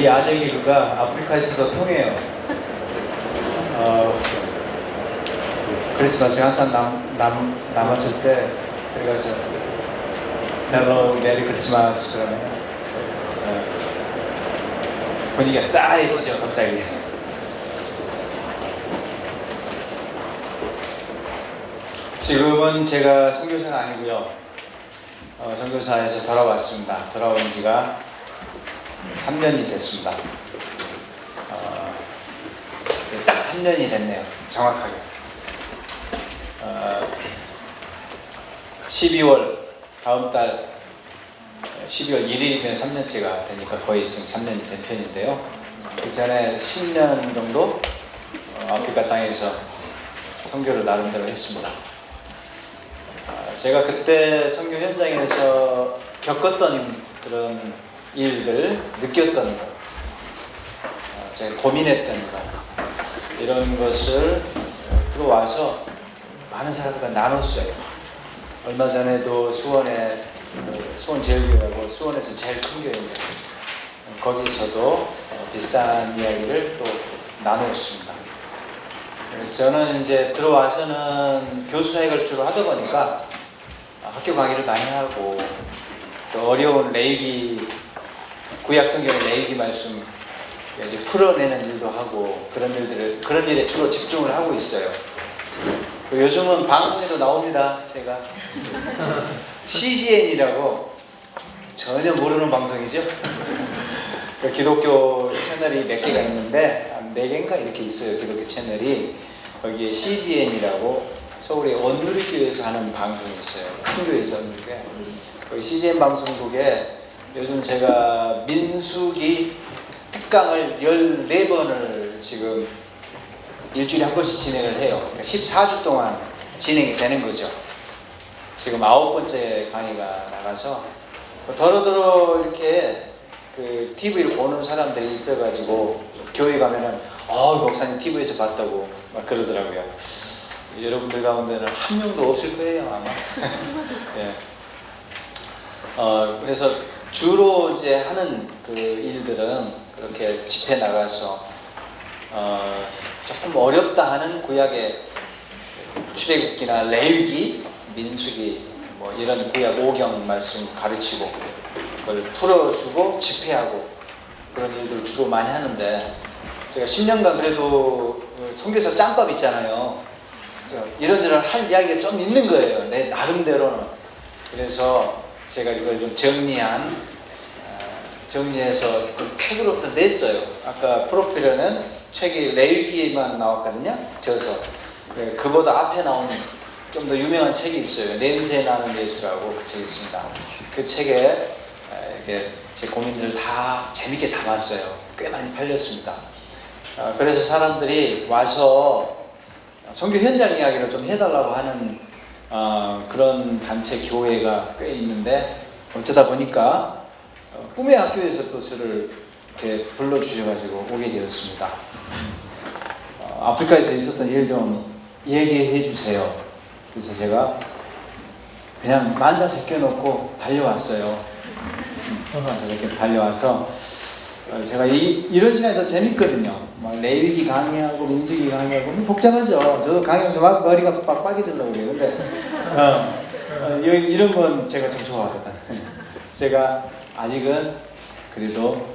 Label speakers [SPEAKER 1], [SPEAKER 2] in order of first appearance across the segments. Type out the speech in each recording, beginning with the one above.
[SPEAKER 1] 이 아재개그가 아프리카에서도 통해요. 크리스마스에 항상 남았을 때 들어가서 헬로 메리 크리스마스 그러면 분위기가 싸해지죠 갑자기. 지금은 제가 선교사가 아니고요. 선교사에서 돌아왔습니다. 돌아온 지가 3년이 됐습니다. 딱 3년이 됐네요. 정확하게. 12월 다음 달 12월 1일이면 3년째가 되니까 거의 지금 3년이 된 편인데요. 그 전에 10년 정도 아프리카 땅에서 선교를 나름대로 했습니다. 제가 그때 선교 현장에서 겪었던 그런 일들, 느꼈던 것, 제가 고민했던 것, 이런 것을 들어와서 많은 사람들과 나눴어요. 얼마 전에도 수원제일교회하고 수원에서 제일 큰 교회인데 거기서도 비슷한 이야기를 또 나누었습니다. 저는 이제 들어와서는 교수 사역을 주로 하다 보니까 학교 강의를 많이 하고 또 어려운 레위기 구약 성경의 레위기 말씀 이제 풀어내는 일도 하고 그런 일에 주로 집중을 하고 있어요. 요즘은 방송에도 나옵니다. 제가 CGN이라고 전혀 모르는 방송이죠. 기독교 채널이 몇 개가 있는데 한 4개인가 이렇게 있어요. 기독교 채널이. 거기에 CGN이라고 서울의 온누리교회에서 하는 방송이 있어요. 큰 교회죠, 온누리교회. 거기 CGN 방송국에 요즘 제가 민수기 특강을 14번을 지금 일주일에 한 번씩 진행을 해요. 그러니까 14주 동안 진행이 되는 거죠. 지금 9번째 강의가 나가서 더러더러 이렇게 그 TV를 보는 사람들이 있어가지고 교회 가면은 목사님 TV에서 봤다고 막 그러더라고요. 여러분들 가운데는 한 명도 없을 거예요 아마. 네. 그래서 주로 이제 하는 그 일들은 그렇게 집회 나가서 조금 어렵다 하는 구약의 출애굽기나 레위기, 민수기 뭐 이런 구약 5경 말씀 가르치고 그걸 풀어주고 집회하고 그런 일들을 주로 많이 하는데 제가 10년간 그래도 선교사 짬밥 있잖아요. 이런저런 할 이야기가 좀 있는 거예요. 내 나름대로는. 그래서 제가 이걸 좀 정리해서 그 책으로 냈어요. 아까 프로필에는 책이 레위기에만 나왔거든요. 저서. 그보다 앞에 나오는 좀 더 유명한 책이 있어요. 냄새 나는 예수라고 그 책이 있습니다. 그 책에 이렇게 제 고민들을 다 재밌게 담았어요. 꽤 많이 팔렸습니다. 그래서 사람들이 와서 선교 현장 이야기를 좀 해달라고 하는 그런 단체 교회가 꽤 있는데 어쩌다 보니까 꿈의 학교에서 또 저를 이렇게 불러주셔가지고 오게 되었습니다. 아프리카에서 있었던 일 좀 얘기해 주세요. 그래서 제가 그냥 만사 제껴놓고 달려왔어요. 만사 제껴 달려와서 제가 이런 시간이 더 재밌거든요. 막 레위기 강의하고 민수기 강의하고 복잡하죠. 저도 강의하면서 막 머리가 빡빡이 들려고 그래요. 근데 이런 건 제가 좀 좋아하거든요. 제가 아직은 그래도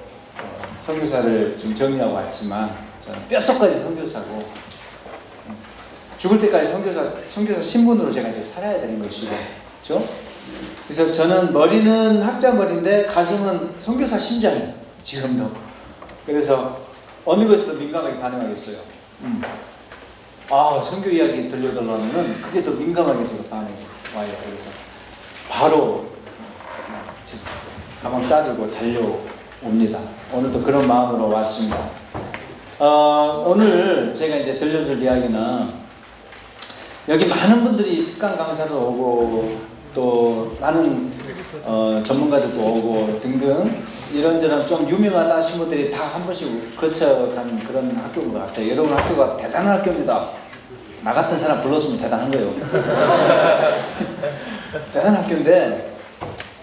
[SPEAKER 1] 선교사를 좀 정리하고 왔지만 저는 뼛속까지 선교사고 죽을 때까지 선교사 신분으로 제가 이제 살아야 되는 것이고, 그렇죠? 그래서 저는 머리는 학자 머리인데 가슴은 선교사 심장이에요. 지금도. 그래서 어느 것에도 민감하게 반응하겠어요. 선교 이야기 들려달라면 그게 더 민감하게 제가 반응이 와요. 그래서 바로 가방 싸들고 달려옵니다. 오늘도 그런 마음으로 왔습니다. 오늘 제가 이제 들려줄 이야기는 여기 많은 분들이 특강 강사도 오고 또 많은 전문가들도 오고 등등 이런저런 좀 유명하다 하신 분들이 다 한 번씩 거쳐간 그런 학교인 것 같아요. 여러분 학교가 대단한 학교입니다. 나 같은 사람 불렀으면 대단한 거예요. 대단한 학교인데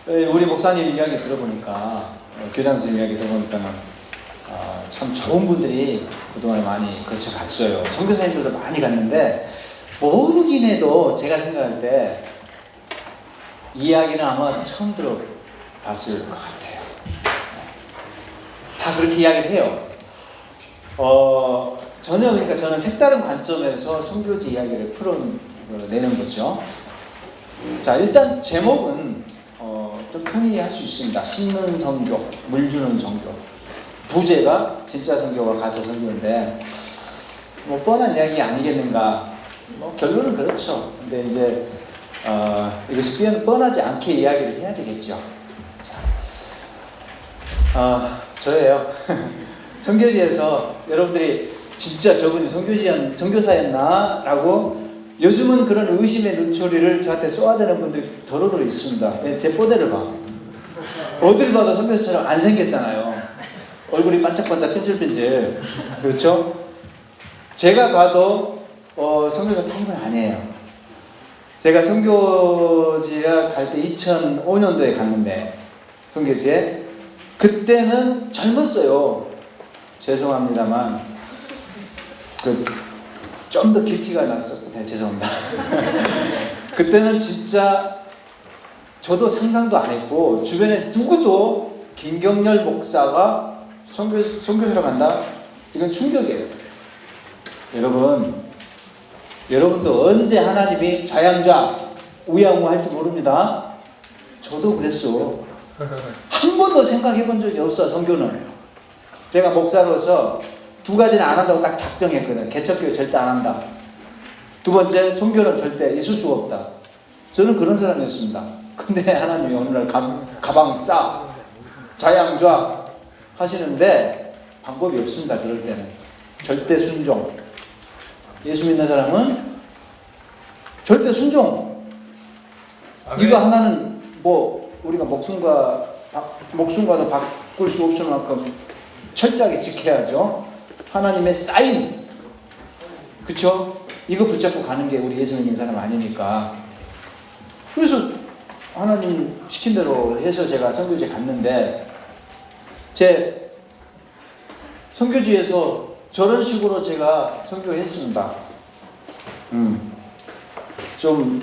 [SPEAKER 1] 우리 목사님 이야기 들어보니까 교장 선생님 이야기 들어보니까 참 좋은 분들이 그동안에 많이 거쳐갔어요. 선교사님들도 많이 갔는데 모르긴 해도 제가 생각할 때 이야기는 아마 처음 들어봤을 것 같아요. 다 그렇게 이야기를 해요. 전혀 그러니까 저는 색다른 관점에서 선교지 이야기를 풀어내는 거죠. 자, 일단 제목은 좀 편히 할 수 있습니다. 심는 선교, 물 주는 선교. 부제가 진짜 선교가 가짜 선교인데 뭐 뻔한 이야기 아니겠는가? 뭐 결론은 그렇죠. 근데 이제 이것이 뻔하지 않게 이야기를 해야 되겠죠. 자, 저예요. 선교지에서 여러분들이 진짜 저분이 선교사였나? 라고 요즘은 그런 의심의 눈초리를 저한테 쏘아대는 분들이 더러러 있습니다. 제 뽀대를 봐. 어딜 봐도 선교사처럼 안 생겼잖아요. 얼굴이 반짝반짝 끈질끈질. 그렇죠? 제가 봐도 선교사 타입은 아니에요. 제가 선교지에 갈 때 2005년도에 갔는데 선교지에 그때는 젊었어요. 죄송합니다만 좀 더 기티가 났었고 네, 죄송합니다. 그때는 진짜 저도 상상도 안 했고 주변에 누구도 김경렬 목사가 선교사로 간다? 이건 충격이에요. 여러분도 언제 하나님이 좌양좌 우양우 할지 모릅니다. 저도 그랬어. 한 번도 생각해 본 적이 없어. 선교는 제가 목사로서 두 가지는 안 한다고 딱 작정했거든. 개척교회 절대 안 한다. 두 번째, 선교는 절대 있을 수가 없다. 저는 그런 사람이었습니다. 근데 하나님이 어느 날 가방 싸 좌양좌 하시는데 방법이 없습니다. 그럴 때는 절대 순종. 예수 믿는 사람은 절대 순종. 이거 하나는 뭐 우리가 목숨과도 바꿀 수 없을 만큼 철저하게 지켜야죠. 하나님의 사인, 그쵸? 이거 붙잡고 가는 게 우리 예수 믿는 사람 아니니까. 그래서 하나님 시킨 대로 해서 제가 선교지에 갔는데 제 선교지에서 저런 식으로 제가 선교했습니다. 좀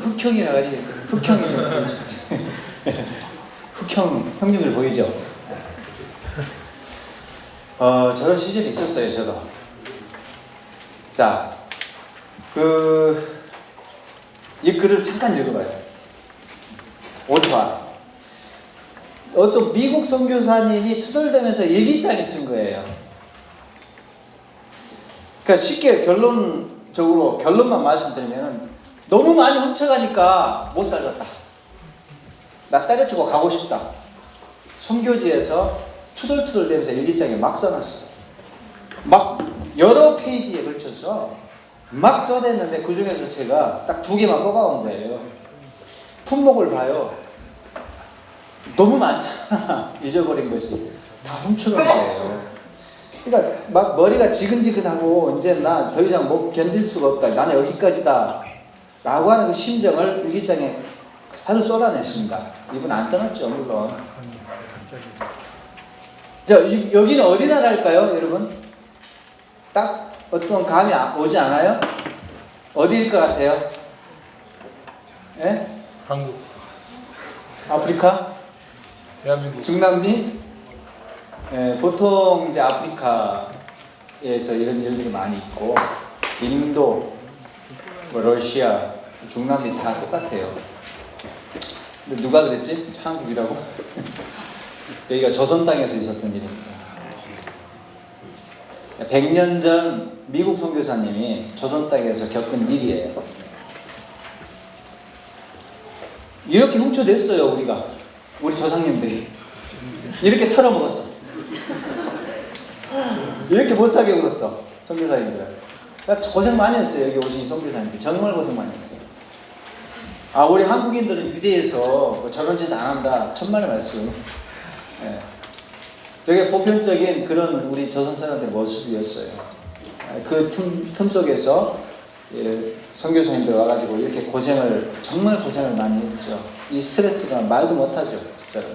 [SPEAKER 1] 흑형이라 가지고 흑형이 좀 흑형 형님들 보이죠? 저런 시절이 있었어요. 저도. 자, 이 글을 잠깐 읽어봐요. 5초. 어떤 미국 선교사님이 투덜대면서 일기장에 쓴 거예요. 그러니까 쉽게 결론만 말씀드리면 너무 많이 훔쳐가니까 못 살겠다. 나 때려치고 가고 싶다. 선교지에서 투덜투덜대면서 일기장에 막 써놨어요. 막 여러 페이지에 걸쳐서 막 써냈는데 그 중에서 제가 딱 2개만 뽑아온 거예요. 품목을 봐요. 너무 많잖아. 잊어버린 것이 다 훔쳐간 거예요. 그러니까 막 머리가 지근지근하고 이제 나 더 이상 못 견딜 수가 없다. 나는 여기까지다. 라고 하는 그 심정을 일기장에 하루 쏟아냈습니다. 이분 안 떠났죠, 물론. 자, 여기는 어디 나라일까요, 여러분? 딱 어떤 감이 오지 않아요? 어디일 것 같아요? 예?
[SPEAKER 2] 한국.
[SPEAKER 1] 아프리카?
[SPEAKER 2] 대한민국.
[SPEAKER 1] 중남미? 예, 보통 이제 아프리카에서 이런 일들이 많이 있고, 인도, 뭐 러시아, 중남미 다 똑같아요. 근데 누가 그랬지? 한국이라고? 여기가 조선 땅에서 있었던 일입니다. 100년 전 미국 선교사님이 조선 땅에서 겪은 일이에요. 이렇게 훔쳐냈어요, 우리 조상님들이. 이렇게 털어먹었어. 이렇게 못사게 굴었어, 선교사님들. 고생 많이 했어요, 여기 오신 선교사님들. 정말 고생 많이 했어요. 우리 한국인들은 유대에서 뭐 저런 짓 안 한다. 천만의 말씀. 예. 되게 보편적인 그런 우리 조선 사람들의 모습이었어요. 그 틈 속에서 선교사님들 와가지고 이렇게 정말 고생을 많이 했죠. 이 스트레스가 말도 못하죠. 진짜로.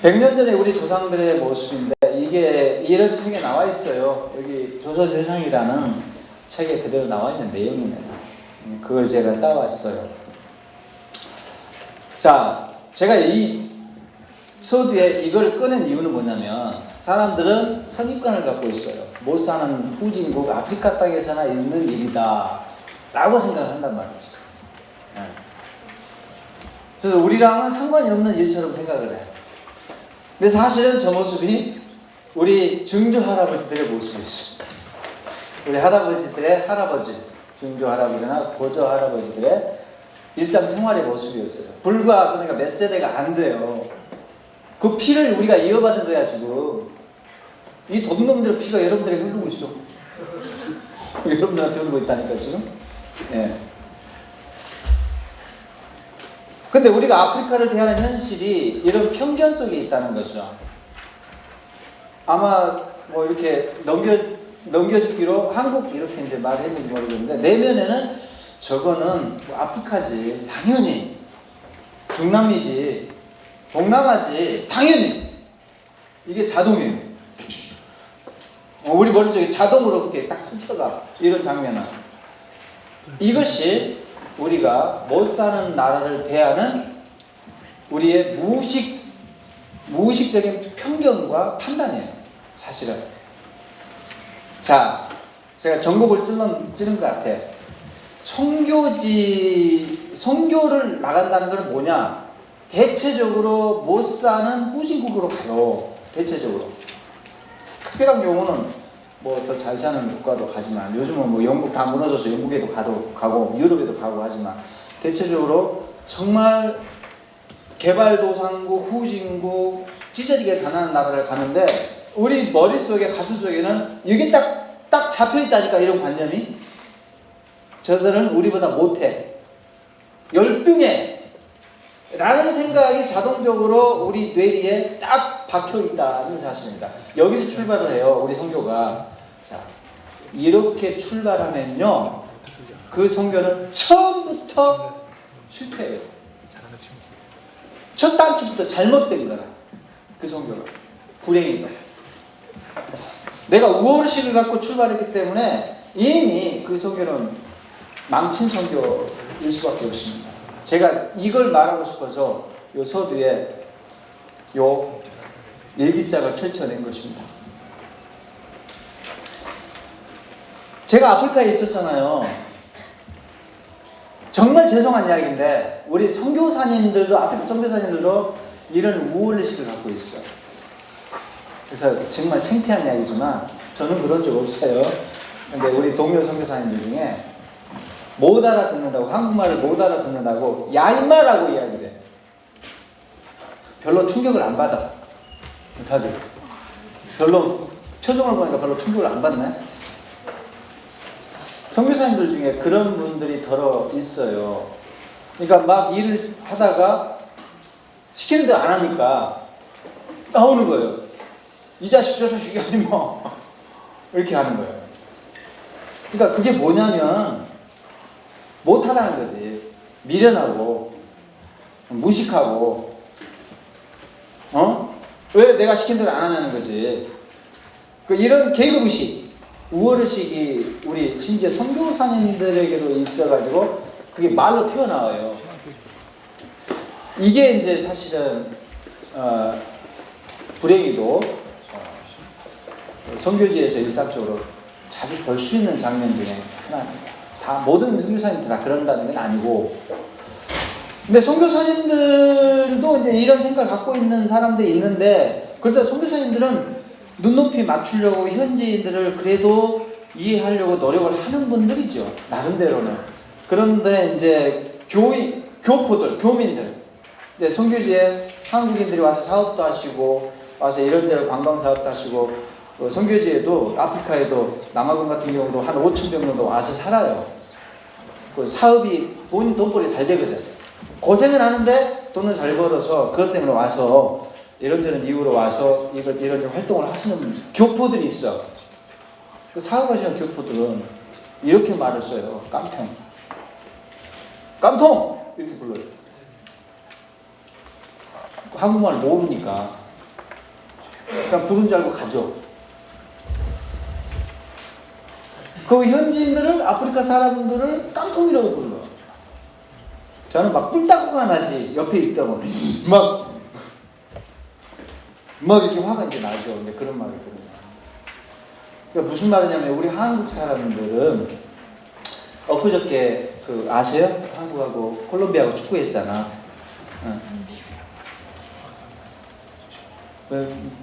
[SPEAKER 1] 100년 전에 우리 조상들의 모습인데 이게 이런 책에 나와 있어요. 여기 조선회상이라는 책에 그대로 나와 있는 내용입니다. 그걸 제가 따왔어요. 자, 제가 이 서두에 이걸 꺼낸 이유는 뭐냐면 사람들은 선입관을 갖고 있어요. 못 사는 후진국 아프리카 땅에서나 있는 일이다 라고 생각을 한단 말이죠. 그래서 우리랑은 상관이 없는 일처럼 생각을 해요. 근데 사실은 저 모습이 우리 증조 할아버지들의 모습이었습니다. 우리 할아버지들의 할아버지, 증조 할아버지나 고조 할아버지들의 일상생활의 모습이었어요. 불과 그러니까 몇 세대가 안 돼요. 그 피를 우리가 이어받은 거야 지금. 이 도둑놈들의 피가 여러분들에게 흐르고 있어. 여러분들한테 흐르고 있다니까 지금. 예. 근데 우리가 아프리카를 대하는 현실이 이런 편견 속에 있다는 거죠. 아마 뭐 이렇게 넘겨주기로 한국 이렇게 이제 말했는지 모르겠는데 내면에는 저거는 뭐 아프리카지 당연히 중남미지 동남아지 당연히 이게 자동이에요. 우리 머릿속에 자동으로 그렇게 딱 스쳐가 이런 장면은 이것이 우리가 못 사는 나라를 대하는 우리의 무의식적인 편견과 판단이에요. 사실은. 자, 제가 전곡을 찌른 것 같아. 선교를 나간다는 건 뭐냐? 대체적으로 못 사는 후진국으로 가요. 대체적으로. 특별한 경우는 뭐 더 잘 사는 국가도 가지만 요즘은 뭐 영국 다 무너져서 영국에도 가고 유럽에도 가고 하지만 대체적으로 정말 개발도상국, 후진국, 찢어지게 가난한 나라를 가는데 우리 머릿속에 가슴 속에는 이게 딱 잡혀있다니까 이런 관념이 저들은 우리보다 못해 열등해 라는 생각이 자동적으로 우리 뇌리에 딱 박혀있다는 사실입니다. 여기서 출발을 해요. 우리 선교가. 자, 이렇게 출발하면요 그 선교는 처음부터 실패해요. 첫 단추부터 잘못된 거라. 그 선교가 불행인 거야. 내가 우월의식을 갖고 출발했기 때문에 이미 그 선교는 망친 선교일 수밖에 없습니다. 제가 이걸 말하고 싶어서 요 서두에 요 일기장을 펼쳐낸 것입니다. 제가 아프리카에 있었잖아요. 정말 죄송한 이야기인데 우리 선교사님들도 아프리카 선교사님들도 이런 우월의식을 갖고 있어요. 그래서 정말 창피한 이야기지만 저는 그런 적 없어요. 근데 우리 동료 선교사님들 중에 못 알아듣는다고 한국말을 못 알아듣는다고 야 임마라고 이야기를 해. 별로 충격을 안 받아. 다들 별로 표정을 보니까 별로 충격을 안 받네. 선교사님들 중에 그런 분들이 더러 있어요. 그러니까 막 일을 하다가 시키는 대로 안 하니까 나오는 거예요. 이 자식 저 자식이 아니면 이렇게 하는 거예요. 그러니까 그게 뭐냐면 못하다는 거지. 미련하고 무식하고 왜 내가 시킨 대로 안 하냐는 거지. 이런 계급의식, 우월의식이 우리 심지어 선교사님들에게도 있어가지고 그게 말로 튀어나와요. 이게 이제 사실은 불행히도 선교지에서 일상적으로 자주 볼 수 있는 장면 중에 하나입니다. 다 모든 선교사님들 다 그런다는 건 아니고, 근데 선교사님들도 이제 이런 생각을 갖고 있는 사람들이 있는데, 그러다 선교사님들은 눈높이 맞추려고 현지인들을 그래도 이해하려고 노력을 하는 분들이죠. 나름대로는. 그런데 이제 교포들, 교민들, 이제 선교지에 한국인들이 와서 사업도 하시고, 와서 이런저런 관광 사업도 하시고, 선교지에도 아프리카에도 남아공 같은 경우도 한 5,000명 정도 와서 살아요. 그 사업이 돈벌이 잘 되거든. 고생을 하는데 돈을 잘 벌어서 그것 때문에 와서 이런저런 이유로 와서 이런 활동을 하시는 교포들이 있어. 그 사업하시는 교포들은 이렇게 말을 써요. 깜통 이렇게 불러요. 한국말 모르니까. 그냥 부른 줄 알고 가죠. 그 현지인들을, 아프리카 사람들을 깡통이라고 불러. 저는 막 뿔따구가 나지. 옆에 있다 보니 막 이렇게 화가 이제 나죠. 근데 그런 말을 들으면. 그러니까 무슨 말이냐면, 우리 한국 사람들은 엊그저께 그 아세요? 한국하고 콜롬비아하고 축구했잖아.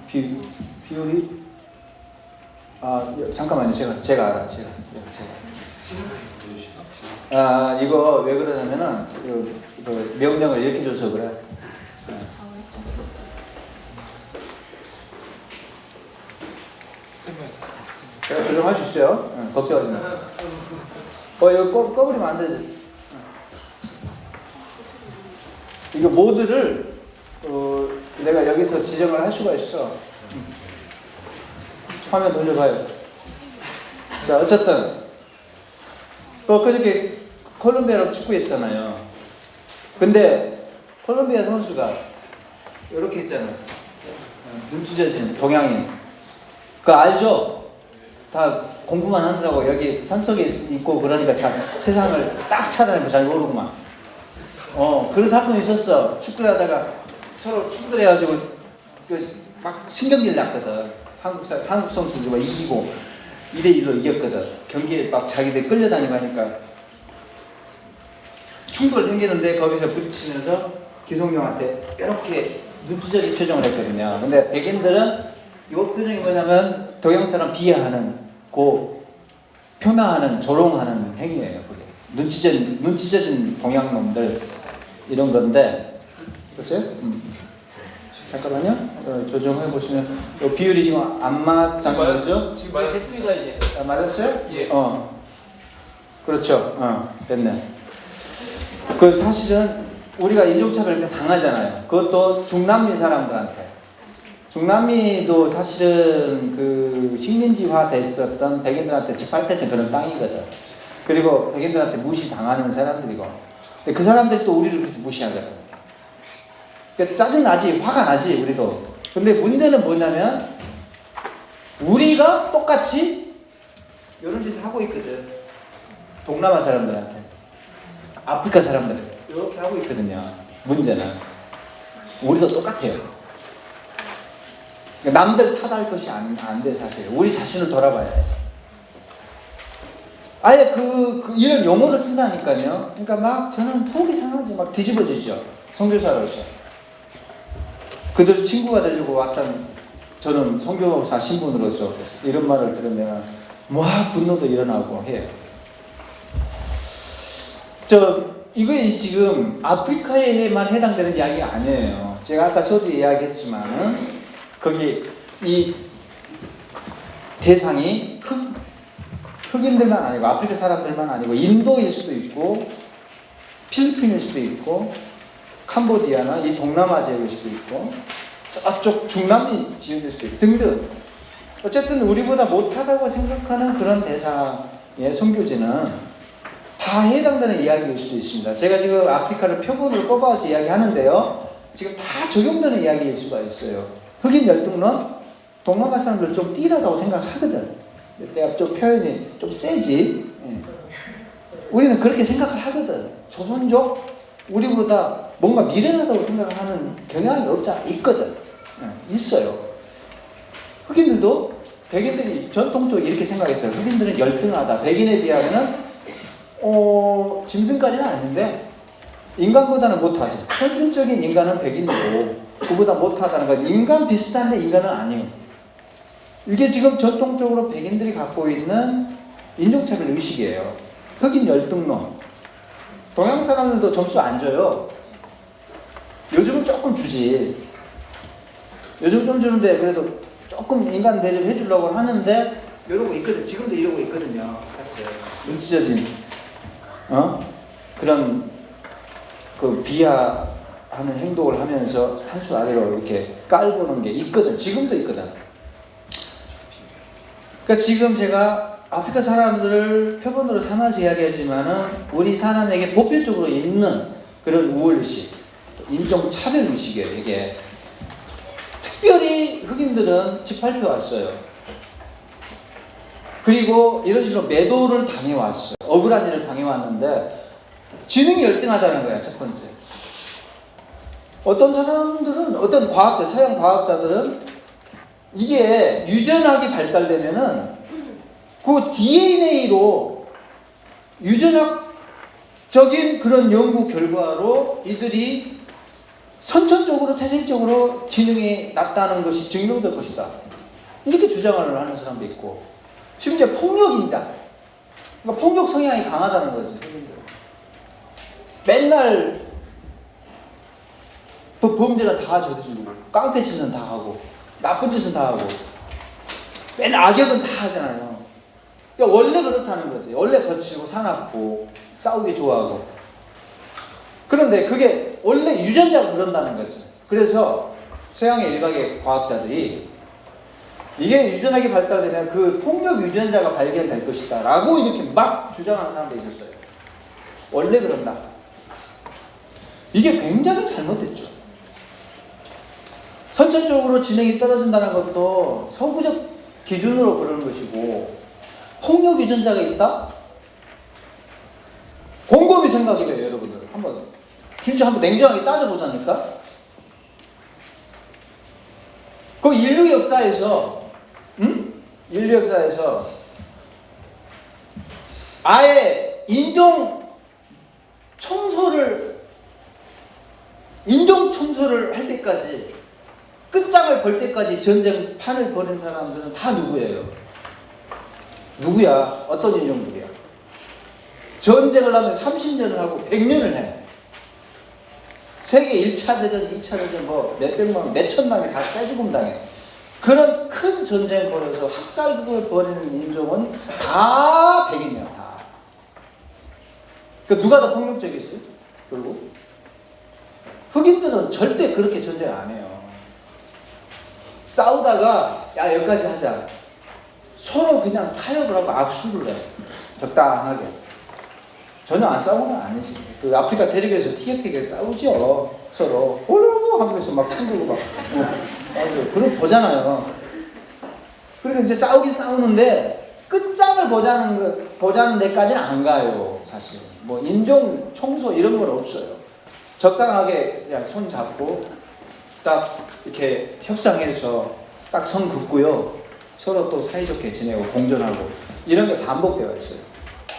[SPEAKER 1] 비율이 잠깐만요. 제가 알아. 제가. 이거 왜 그러냐면은 그 명령을 이렇게 줘서 그래. 제가 조정할 수 있어요. 걱정하지 마. 이거 꺼버리면 안 되지. 이거 모드를 내가 여기서 지정을 할 수가 있어. 화면 돌려봐요. 자, 어쨌든 그저께 콜롬비아랑 축구했잖아요. 근데 콜롬비아 선수가 이렇게 있잖아. 눈 찢어진 동양인. 그거 알죠? 다 공부만 하느라고 여기 산속에 있고 그러니까 세상을 딱 찾아내고 잘 모르구만. 그런 사건이 있었어. 축구를 하다가 서로 축구를 해가지고 막 신경질 났거든. 한국 선수들이 막 이기고 2대1로 이겼거든. 경기에 막 자기들 끌려다니고 하니까 충돌 생기는데 거기서 부딪히면서 기성용한테 이렇게 눈치적인 표정을 했거든요. 근데 백인들은 이 표정이 뭐냐면 동양 사람 비하하는, 표명하는, 조롱하는 행위예요. 그게 눈치젖은 동양 놈들 이런 건데, 보세요. 잠깐만요. 조정해 보시면 이 비율이 지금 안 맞는 거죠?
[SPEAKER 2] 지금 맞았습니다 이제.
[SPEAKER 1] 맞았어요?
[SPEAKER 2] 예.
[SPEAKER 1] 그렇죠. 됐네. 그 사실은 우리가 인종차별 당하잖아요. 그것도 중남미 사람들한테. 중남미도 사실은 그 식민지화 됐었던 백인들한테 짓밟혔던 그런 땅이거든. 그리고 백인들한테 무시당하는 사람들이고. 근데 그 사람들이 또 우리를 그렇게 무시하거든. 그러니까 짜증나지, 화가 나지, 우리도. 근데 문제는 뭐냐면, 우리가 똑같이 이런 짓을 하고 있거든. 동남아 사람들한테. 아프리카 사람들. 이렇게 하고 있거든요. 문제는. 우리도 똑같아요. 그러니까 남들 탓할 것이 안 돼, 사실. 우리 자신을 돌아봐야 돼. 아예 이런 용어를 쓴다니까요. 그러니까 막 저는 속이 상하지, 막 뒤집어지죠. 선교사로서. 그들 친구가 되려고 왔던 저는 선교사 신분으로서 이런 말을 들으면 분노도 일어나고 해요. 이거에 지금 아프리카에만 해당되는 이야기가 아니에요. 제가 아까 서두에 이야기했지만 거기 이 대상이 흑인들만 아니고 아프리카 사람들만 아니고 인도일 수도 있고 필리핀일 수도 있고 캄보디아나 이 동남아 지역일 수도 있고 저쪽 중남미 지역일 수도 있고 등등. 어쨌든 우리보다 못하다고 생각하는 그런 대상의 선교지는 다 해당되는 이야기일 수도 있습니다. 제가 지금 아프리카를 표본으로 뽑아서 이야기하는데요. 지금 다 적용되는 이야기일 수가 있어요. 흑인 열등론, 동남아 사람들 좀 띠라다고 생각하거든. 내가 좀 표현이 좀 세지. 우리는 그렇게 생각을 하거든. 조선족, 우리보다 뭔가 미련하다고 생각하는 경향이 있거든. 있어요. 흑인들도 백인들이 전통적으로 이렇게 생각했어요. 흑인들은 열등하다. 백인에 비하면은 짐승까지는 아닌데 인간보다는 못하지. 평균적인 인간은 백인이고 그보다 못하다는 건 인간 비슷한데 인간은 아니에요. 이게 지금 전통적으로 백인들이 갖고 있는 인종차별 의식이에요. 흑인 열등론. 동양 사람들도 점수 안 줘요. 요즘은 조금 주지. 요즘 좀 주는데 그래도 조금 인간 대접 해주려고 하는데 이러고 있거든. 지금도 이러고 있거든요. 사실 눈 찢어진 그런 비하하는 행동을 하면서 한 수 아래로 이렇게 깔보는 게 있거든. 지금도 있거든. 그러니까 지금 제가 아프리카 사람들을 표본으로 삼아서 이야기하지만은 우리 사람에게 보편적으로 있는 그런 우월의식, 인종차별 의식이에요, 이게. 특별히 흑인들은 집팔표 왔어요. 그리고 이런 식으로 매도를 당해왔어요. 억울한 일을 당해왔는데 지능이 열등하다는 거야, 첫 번째. 어떤 사람들은, 어떤 과학자, 서양 과학자들은 이게 유전학이 발달되면은 그 DNA로 유전학적인 그런 연구 결과로 이들이 선천적으로, 태생적으로 지능이 낮다는 것이 증명될 것이다. 이렇게 주장을 하는 사람도 있고, 심지어 폭력인자, 그러니까 폭력 성향이 강하다는 거지. 맨날 범죄는 다 저지르고, 깡패 짓은 다 하고, 나쁜 짓은 다 하고, 맨날 악역은 다 하잖아요. 그러니까 원래 그렇다는 거지. 원래 거칠고 사납고 싸우기 좋아하고. 그런데 그게 원래 유전자가 그런다는 거지. 그래서 서양의 일각의 과학자들이 이게 유전학이 발달되면 그 폭력 유전자가 발견될 것이다 라고 이렇게 막 주장하는 사람도 있었어요. 원래 그런다. 이게 굉장히 잘못됐죠. 선천적으로 지능이 떨어진다는 것도 서구적 기준으로 그러는 것이고, 폭력 유전자가 있다? 곰곰이 생각해봐요, 여러분들. 진짜 한번 냉정하게 따져보자니까. 그 인류 역사에서 아예 인종 청소를 할 때까지, 끝장을 볼 때까지 전쟁판을 벌인 사람들은 다 누구예요? 누구야? 어떤 인종들이야? 전쟁을 하면 30년을 하고 100년을 해. 세계 1차 대전, 2차 대전 뭐 몇백만, 몇천만이 다 떼죽음 당해. 그런 큰 전쟁을 벌여서 학살극을 벌이는 인종은 다 백인이야, 다. 그 누가 더 폭력적이지? 결국 흑인들은 절대 그렇게 전쟁 안 해요. 싸우다가 야 여기까지 하자. 서로 그냥 타협을 하고 악수를 해. 적당하게. 전혀 안 싸우는 건 아니지. 그 아프리카 대륙에서 티격태격 싸우죠. 서로 홀로 하면서 막 참들고 막. 맞아요. 그럼 보잖아요. 그리고 이제 싸우긴 싸우는데 끝장을 보자는 데까지는 안 가요. 사실. 뭐 인종 청소 이런 건 없어요. 적당하게 그냥 손 잡고 딱 이렇게 협상해서 딱 선 긋고요. 서로 또 사이좋게 지내고 공존하고 이런 게 반복되어 있어요.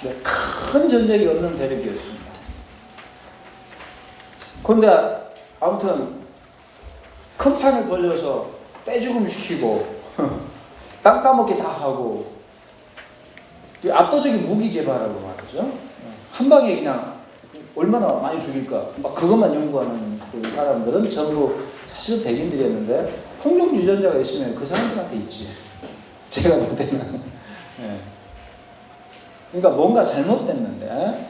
[SPEAKER 1] 네, 큰 전쟁이 없는 대륙이었습니다. 그런데 아무튼 큰 판을 벌려서 떼죽음 시키고 땅 따먹기 다 하고 압도적인 무기 개발하고 말이죠. 한 방에 그냥 얼마나 많이 죽일까 막 그것만 연구하는 그 사람들은 전부 사실 백인들이었는데 폭력 유전자가 있으면 그 사람들한테 있지. 제가 볼 때는. 네. 그러니까 뭔가 잘못됐는데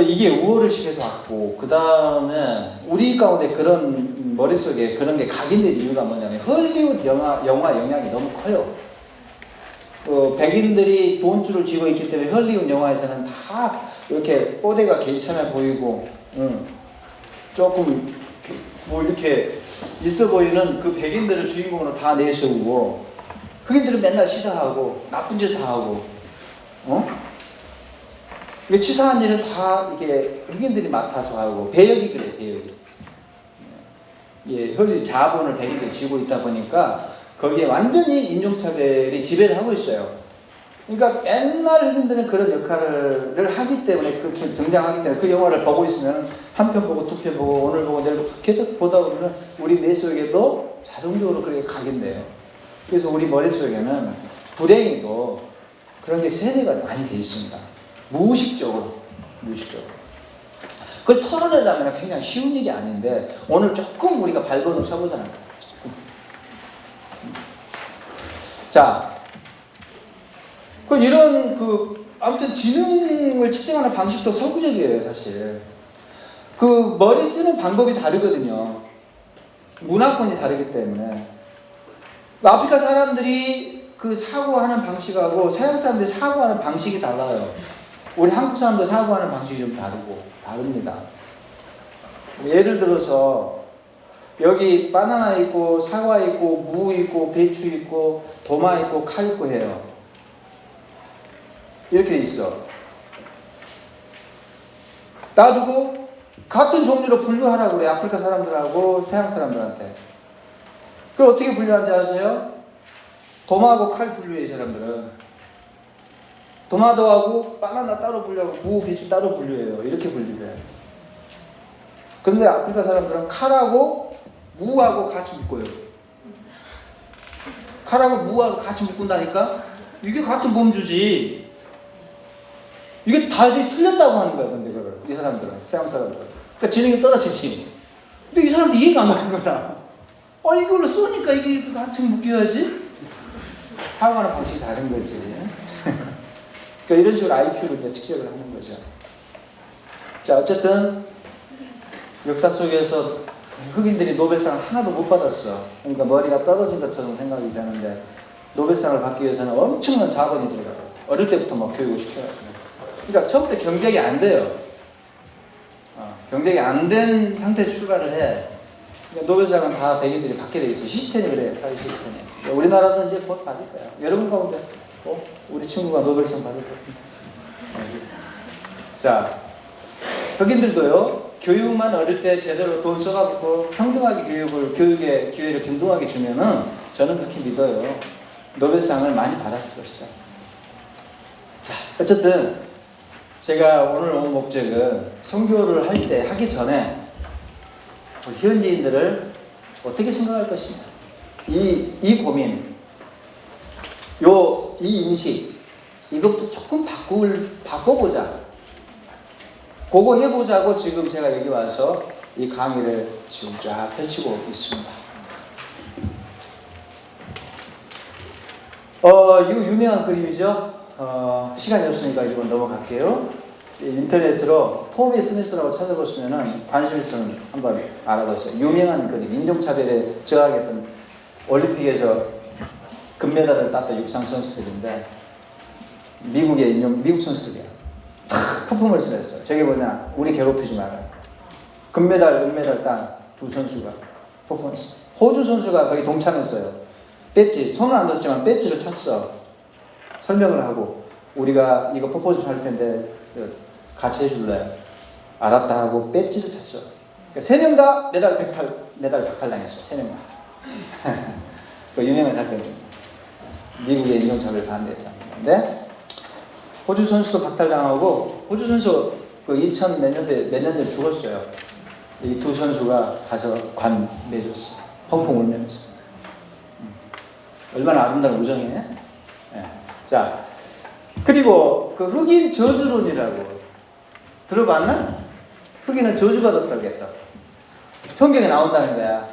[SPEAKER 1] 이게 우월을 시켜서 왔고, 그 다음에 우리 가운데 그런 머릿속에 그런 게 각인된 이유가 뭐냐면 헐리우드 영화 영향이 너무 커요. 백인들이 돈줄을 쥐고 있기 때문에 헐리우드 영화에서는 다 이렇게 뽀대가 괜찮아 보이고, 조금 뭐 이렇게 있어 보이는 그 백인들을 주인공으로 다 내세우고, 흑인들은 맨날 시다하고 나쁜 짓 다 하고, 치사한 일은 다 이게 흑인들이 맡아서 하고, 배역이 그래, 배역이. 예, 헐리우드 자본을 백인들이 쥐고 있다 보니까 거기에 완전히 인종차별이 지배를 하고 있어요. 그러니까 맨날 흑인들은 그런 역할을 하기 때문에, 그렇게 등장하기 때문에 그 영화를 보고 있으면 한 편 보고 두 편 보고 오늘 보고 내일 보고 계속 보다 보면 우리 뇌속에도 자동적으로 그렇게 각인돼요. 그래서 우리 머릿속에는 불행히도 그런 게 세뇌가 많이 돼 있습니다. 무의식적으로. 그걸 털어내려면 굉장히 쉬운 일이 아닌데 오늘 조금 우리가 발버둥 쳐보자는 거예요. 자, 아무튼 지능을 측정하는 방식도 서구적이에요, 사실. 머리 쓰는 방법이 다르거든요. 문화권이 다르기 때문에. 아프리카 사람들이 사고하는 방식하고 서양 사람들이 사고하는 방식이 달라요. 우리 한국 사람도 사고하는 방식이 좀 다릅니다. 예를 들어서 여기 바나나 있고 사과 있고 무 있고 배추 있고 도마 있고 칼 있고 해요. 이렇게 있어. 놔두고 같은 종류로 분류하라고 그래. 아프리카 사람들하고 서양 사람들한테. 그럼 어떻게 분류하는지 아세요? 도마하고 칼 분류해. 이 사람들은 도마도하고 바나나 따로 분류하고 무 배추 따로 분류해요. 이렇게 분류해요. 그런데 아프리카 사람들은 칼하고 무하고 같이 묶어요. 칼하고 무하고 같이 묶는다니까? 이게 같은 범주지. 이게 답이 틀렸다고 하는 거야. 근데 그걸 이 사람들은, 서양 사람들은. 그러니까 지능이 떨어지지. 근데 이 사람들 이해가 안 가는 거야. 이걸로 쏘니까 이게 같이 묶여야지. 사용하는 방식이 다른 거지. 그러니까 이런 식으로 IQ를 이제 측정을 하는 거죠. 자, 어쨌든 역사 속에서 흑인들이 노벨상을 하나도 못 받았어. 그러니까 머리가 떨어진 것처럼 생각이 되는데 노벨상을 받기 위해서는 엄청난 자본이 들어가요. 어릴 때부터 막 교육을 시켜요. 그러니까 처음부터 경쟁이 안 돼요. 경쟁이 안 된 상태에서 출발을 해. 그러니까 노벨상은 다 백인들이 받게 돼 있어. 시스템이 그래, 사회 시스템이. 그러니까 우리나라는 이제 곧 받을 거야. 여러분 가운데 우리 친구가 노벨상 받을 거야. 자, 흑인들도요. 교육만 어릴 때 제대로 돈 써가지고 평등하게 교육의 기회를 균등하게 주면은 저는 그렇게 믿어요. 노벨상을 많이 받았을 것이다. 자, 어쨌든 제가 오늘 온 목적은 선교를 하기 전에 현지인들을 어떻게 생각할 것이냐. 이 고민, 이 인식, 이것부터 조금 바꿔보자. 그거 해보자고 지금 제가 여기 와서 이 강의를 지금 쫙 펼치고 있습니다. 이거 유명한 그림이죠. 시간이 없으니까 이건 넘어갈게요. 인터넷으로 토미 스미스라고 찾아보시면은 관심 있으면 한번 알아보세요. 유명한 그림, 인종차별에 저항했던 올림픽에서 금메달을 땄던 육상 선수들인데 미국 선수들이야. 퍼포먼스를 했어요. 저게 뭐냐? 우리 괴롭히지 마라. 금메달, 은메달 딴 두 선수가 퍼포먼스. 호주 선수가 거기 동참했어요. 배지, 손은 안 뒀지만 배지를 쳤어. 설명을 하고 우리가 이거 퍼포먼스 할 텐데 같이 해줄래? 알았다 하고 배지를 쳤어. 그러니까 3명 다 메달 박탈당했어. 3명 다. 그 유명한 사건입니다. 미국의 인종차별 반대했다는 건데 호주 선수도 박탈당하고 호주 선수 그 2000 몇 년 전에 죽었어요. 이 두 선수가 가서 관 내줬어. 펑펑 울면서. 얼마나 아름다운 우정이네. 네. 자, 그리고 그 흑인 저주론이라고 들어봤나? 흑인은 저주받았다고 했다. 성경에 나온다는 거야.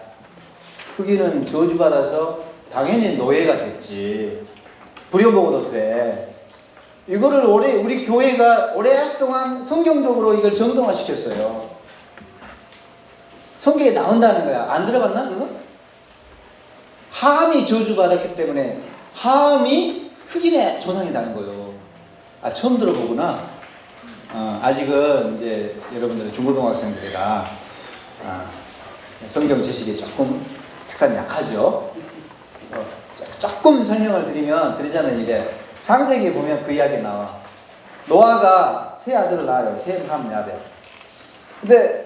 [SPEAKER 1] 흑인은 저주받아서 당연히 노예가 됐지. 부려먹어도 돼. 이거를 우리 교회가 오랫동안 성경적으로 이걸 정당화시켰어요. 성경에 나온다는 거야. 안 들어봤나 그거? 함이 저주받았기 때문에 함이 흑인의 조상이라는 거예요. 처음 들어보구나. 아직은 이제 여러분들은 중고등학생들이라 성경 지식이 조금 약간 약하죠. 조금 설명을 드리자면 이래. 창세기에 보면 그 이야기 나와. 노아가 세 아들을 낳아요. 셈, 함, 야벳. 근데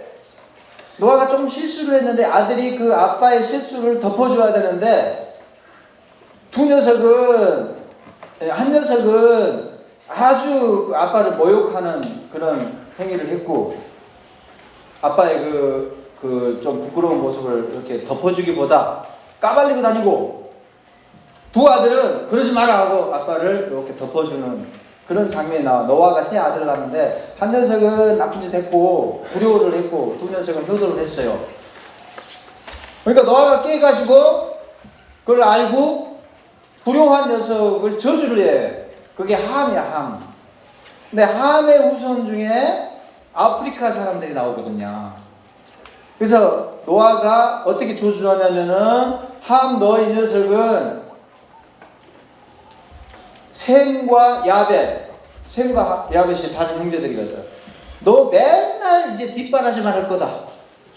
[SPEAKER 1] 노아가 좀 실수를 했는데 아들이 그 아빠의 실수를 덮어줘야 되는데 한 녀석은 아주 아빠를 모욕하는 그런 행위를 했고 아빠의 그 좀 부끄러운 모습을 이렇게 덮어주기보다 까발리고 다니고 두 아들은 그러지 마라 하고 아빠를 이렇게 덮어주는 그런 장면이 나와. 노아가 세 아들을 낳는데 한 녀석은 나쁜 짓 했고 불효를 했고 두 녀석은 효도를 했어요. 그러니까 노아가 깨가지고 그걸 알고 불효한 녀석을 저주를 해. 그게 함이야, 함. 근데 함의 후손 중에 아프리카 사람들이 나오거든요. 그래서 노아가 어떻게 저주하냐면은 함 너 이 녀석은 셈과 야벳이 다른 형제들이거든. 너 맨날 이제 뒷바라지만 할 거다.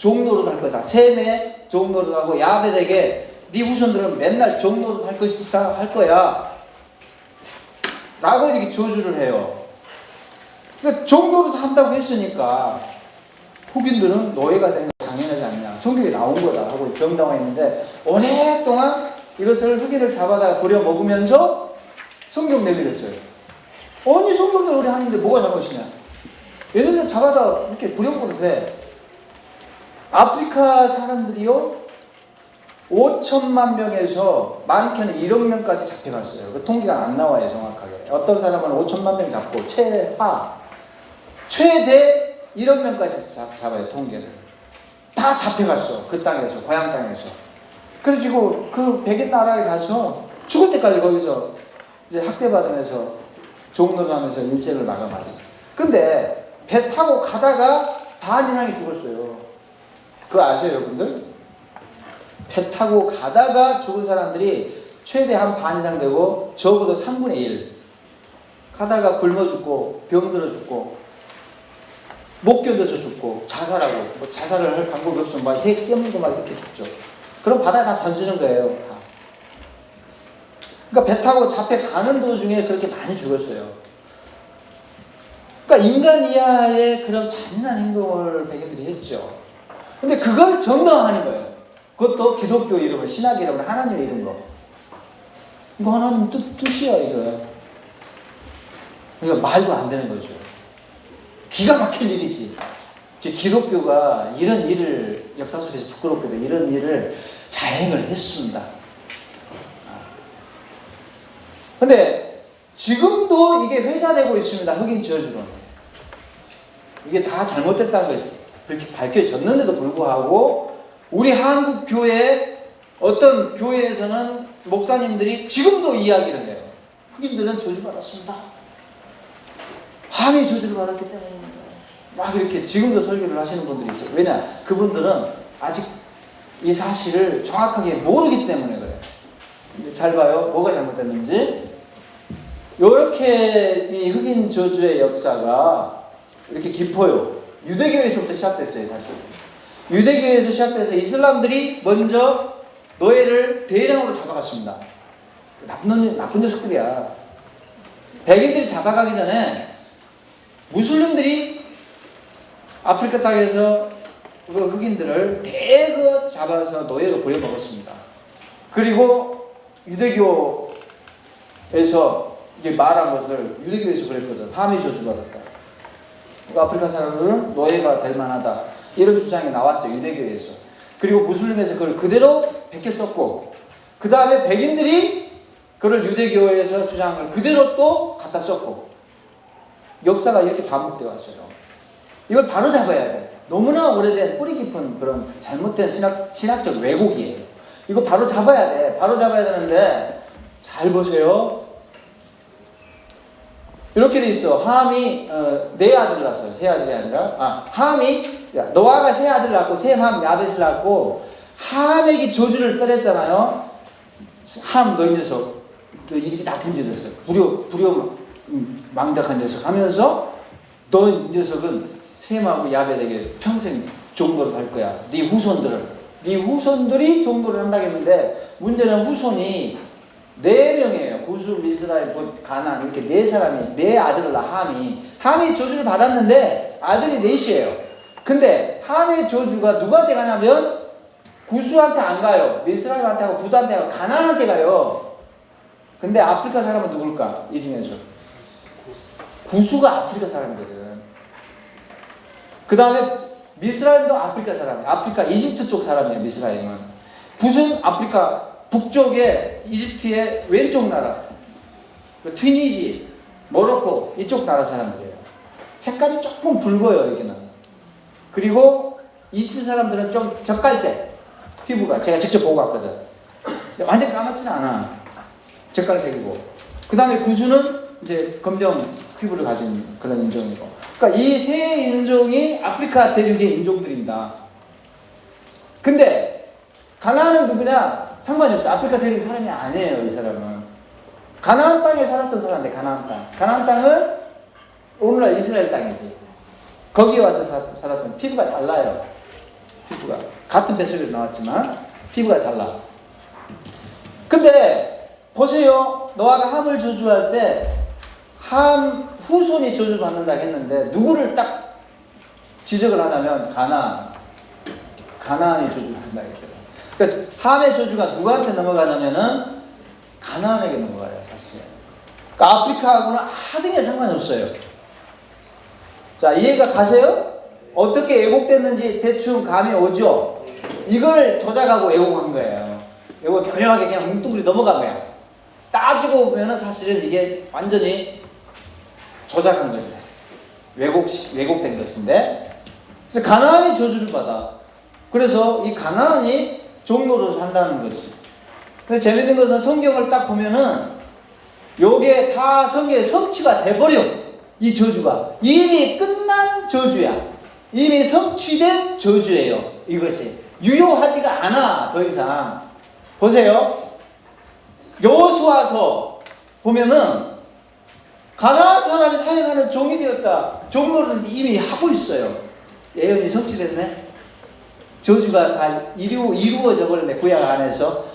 [SPEAKER 1] 종노릇 할 거다. 셈에 종노릇 하고 야벳에게 네 후손들은 맨날 종노릇 할 것이다 할 거야. 라고 이렇게 저주를 해요. 그러니까 종노릇 한다고 했으니까 흑인들은 노예가 되는 게 당연하지 않냐. 성경에 나온 거다 하고 정당화했는데 오랫동안 이것을 흑인을 잡아다가 부려 먹으면서 성경 내밀었어요. 아니 성경대로 우리 하는데 뭐가 잘못이냐. 얘네들 잡아다 이렇게 부려 먹어도 돼. 아프리카 사람들이요 5천만 명에서 많게는 1억 명까지 잡혀갔어요. 그 통계가 안 나와요 정확하게. 어떤 사람은 5천만 명 잡고 최대 1억 명까지 잡아요 통계를. 다 잡혀갔어 그 땅에서 고향 땅에서. 그래가지고 그 백인 나라에 가서 죽을 때까지 거기서 이제 학대받으면서 종노릇하면서 일생을 마감하지. 근데 배 타고 가다가 반 이상이 죽었어요. 그거 아세요 여러분들? 배 타고 가다가 죽은 사람들이 최대 한 반 이상 되고 적어도 3분의 1 가다가 굶어 죽고 병들어 죽고 못 견뎌서 죽고 자살하고 뭐 자살을 할 방법이 없으면 막 핵 깨물고 막 이렇게 죽죠. 그럼 바다에 다 던지는 거예요. 다. 그러니까 배 타고 잡혀가는 도중에 그렇게 많이 죽었어요. 그러니까 인간 이하의 그런 잔인한 행동을 백인들이 했죠. 근데 그걸 정당화하는 거예요. 그것도 기독교 이름을, 신학 이름을, 하나님의 이름으로. 이거 하나님 뜻이야, 이거. 그러니까 말도 안 되는 거죠. 기가 막힐 일이지. 기독교가 이런 일을, 역사 속에서 부끄럽게도 이런 일을 자행을 했습니다. 근데 지금도 이게 회자되고 있습니다. 흑인 저주로. 이게 다 잘못됐다는 걸 그렇게 밝혀졌는데도 불구하고 우리 한국 교회 어떤 교회에서는 목사님들이 지금도 이야기를 해요. 흑인들은 저주받았습니다. 함이 저주를 받았기 때문입니다. 막 이렇게 지금도 설교를 하시는 분들이 있어요. 왜냐? 그분들은 아직 이 사실을 정확하게 모르기 때문에 그래요. 잘 봐요. 뭐가 잘못됐는지. 이렇게 이 흑인 저주의 역사가 이렇게 깊어요. 유대교에서부터 시작됐어요, 사실. 유대교에서 시작돼서 이슬람들이 먼저 노예를 대량으로 잡아갔습니다. 나쁜 녀석들이야. 백인들이 잡아가기 전에 무슬림들이 아프리카 땅에서 그 흑인들을 대거 잡아서 노예로 부려먹었습니다. 그리고 유대교에서 이게 말한 것을 유대교에서 그랬거든. 함이 저주받았다. 아프리카 사람들은 노예가 될 만하다. 이런 주장이 나왔어요. 유대교에서. 그리고 무슬림에서 그걸 그대로 베껴 썼고 그 다음에 백인들이 그걸 유대교에서 주장을 그대로 또 갖다 썼고 역사가 이렇게 반복되어 왔어요. 이걸 바로 잡아야 돼. 너무나 오래된 뿌리 깊은 그런 잘못된 신학적 왜곡이에요. 이거 바로 잡아야 돼. 바로 잡아야 되는데 잘 보세요. 이렇게 돼 있어. 함이 네 아들을 낳았어요. 세 아들이 아니라 함이 노아가 세 아들을 낳고 셈, 함, 야벳을 낳고 함에게 저주를 떨었잖아요. 함, 너 이 녀석 이렇게 나쁜 짓을 했어. 불효 망작한 녀석 하면서 너 이 녀석은 셈하고 야벳에게 평생 종노릇 할 거야. 네 후손들이 종노릇 한다고 했는데 문제는 후손이 4명이에요. 구스, 미스라엘, 붓, 가나안 이렇게 4사람이 4아들을 낳아 함이 저주를 받았는데 아들이 4이에요. 근데 함의 저주가 누구한테 가냐면 구스한테 안 가요. 미스라엘한테 가고 붓한테 가고 가나안한테 가요. 근데 아프리카 사람은 누굴까? 이 중에서 구스가 아프리카 사람이거든. 그 다음에 미스라엘도 아프리카 사람이에요. 아프리카 이집트 쪽 사람이에요. 미스라엘은. 붓은 아프리카 북쪽에 이집트의 왼쪽 나라, 튀니지, 모로코 이쪽 나라 사람들이에요. 색깔이 조금 붉어요 여기는. 그리고 이집트 사람들은 좀 젓갈색 피부가 제가 직접 보고 왔거든. 완전 까맣지는 않아. 젓갈색이고. 그 다음에 구수는 이제 검정 피부를 가진 그런 인종이고. 그러니까 이 세 인종이 아프리카 대륙의 인종들입니다. 근데 가나안은 누구냐? 상관이 없어. 아프리카 대륙 사람이 아니에요, 이 사람은. 가나안 땅에 살았던 사람인데, 가나안 땅. 가나안 땅은 오늘날 이스라엘 땅이지. 거기에 와서 살았던 피부가 달라요. 피부가. 같은 뱃속에서 나왔지만 피부가 달라. 근데 보세요. 노아가 함을 저주할 때 함 후손이 저주받는다 했는데 누구를 딱 지적을 하냐면 가나안이 저주받는다 했거든. 그러니까 함의 저주가 누구한테 넘어가냐면은 가나안에게 넘어가요, 사실. 그러니까 아프리카하고는 하등에 상관이 없어요. 자, 이해가 가세요? 어떻게 왜곡됐는지 대충 감이 오죠? 이걸 조작하고 왜곡한 거예요. 이거 교묘하게 그냥 뭉뚱그리 넘어간 거야. 따지고 보면은 사실은 이게 완전히 조작한 것인데, 왜곡된 것인데, 그래서 가나안이 저주를 받아. 그래서 이 가나안이 종로로 산다는 거지. 근데 재밌는 것은 성경을 딱 보면은 요게 다 성경의 성취가 돼버려. 이 저주가 이미 끝난 저주야. 이미 성취된 저주예요. 이것이 유효하지가 않아. 더 이상 보세요. 여호수아서 보면은 가나안 사람이 사역하는 종이 되었다. 종로는 이미 하고 있어요. 예언이 성취됐네. 저주가 다 이루어져 버렸네. 구약 안에서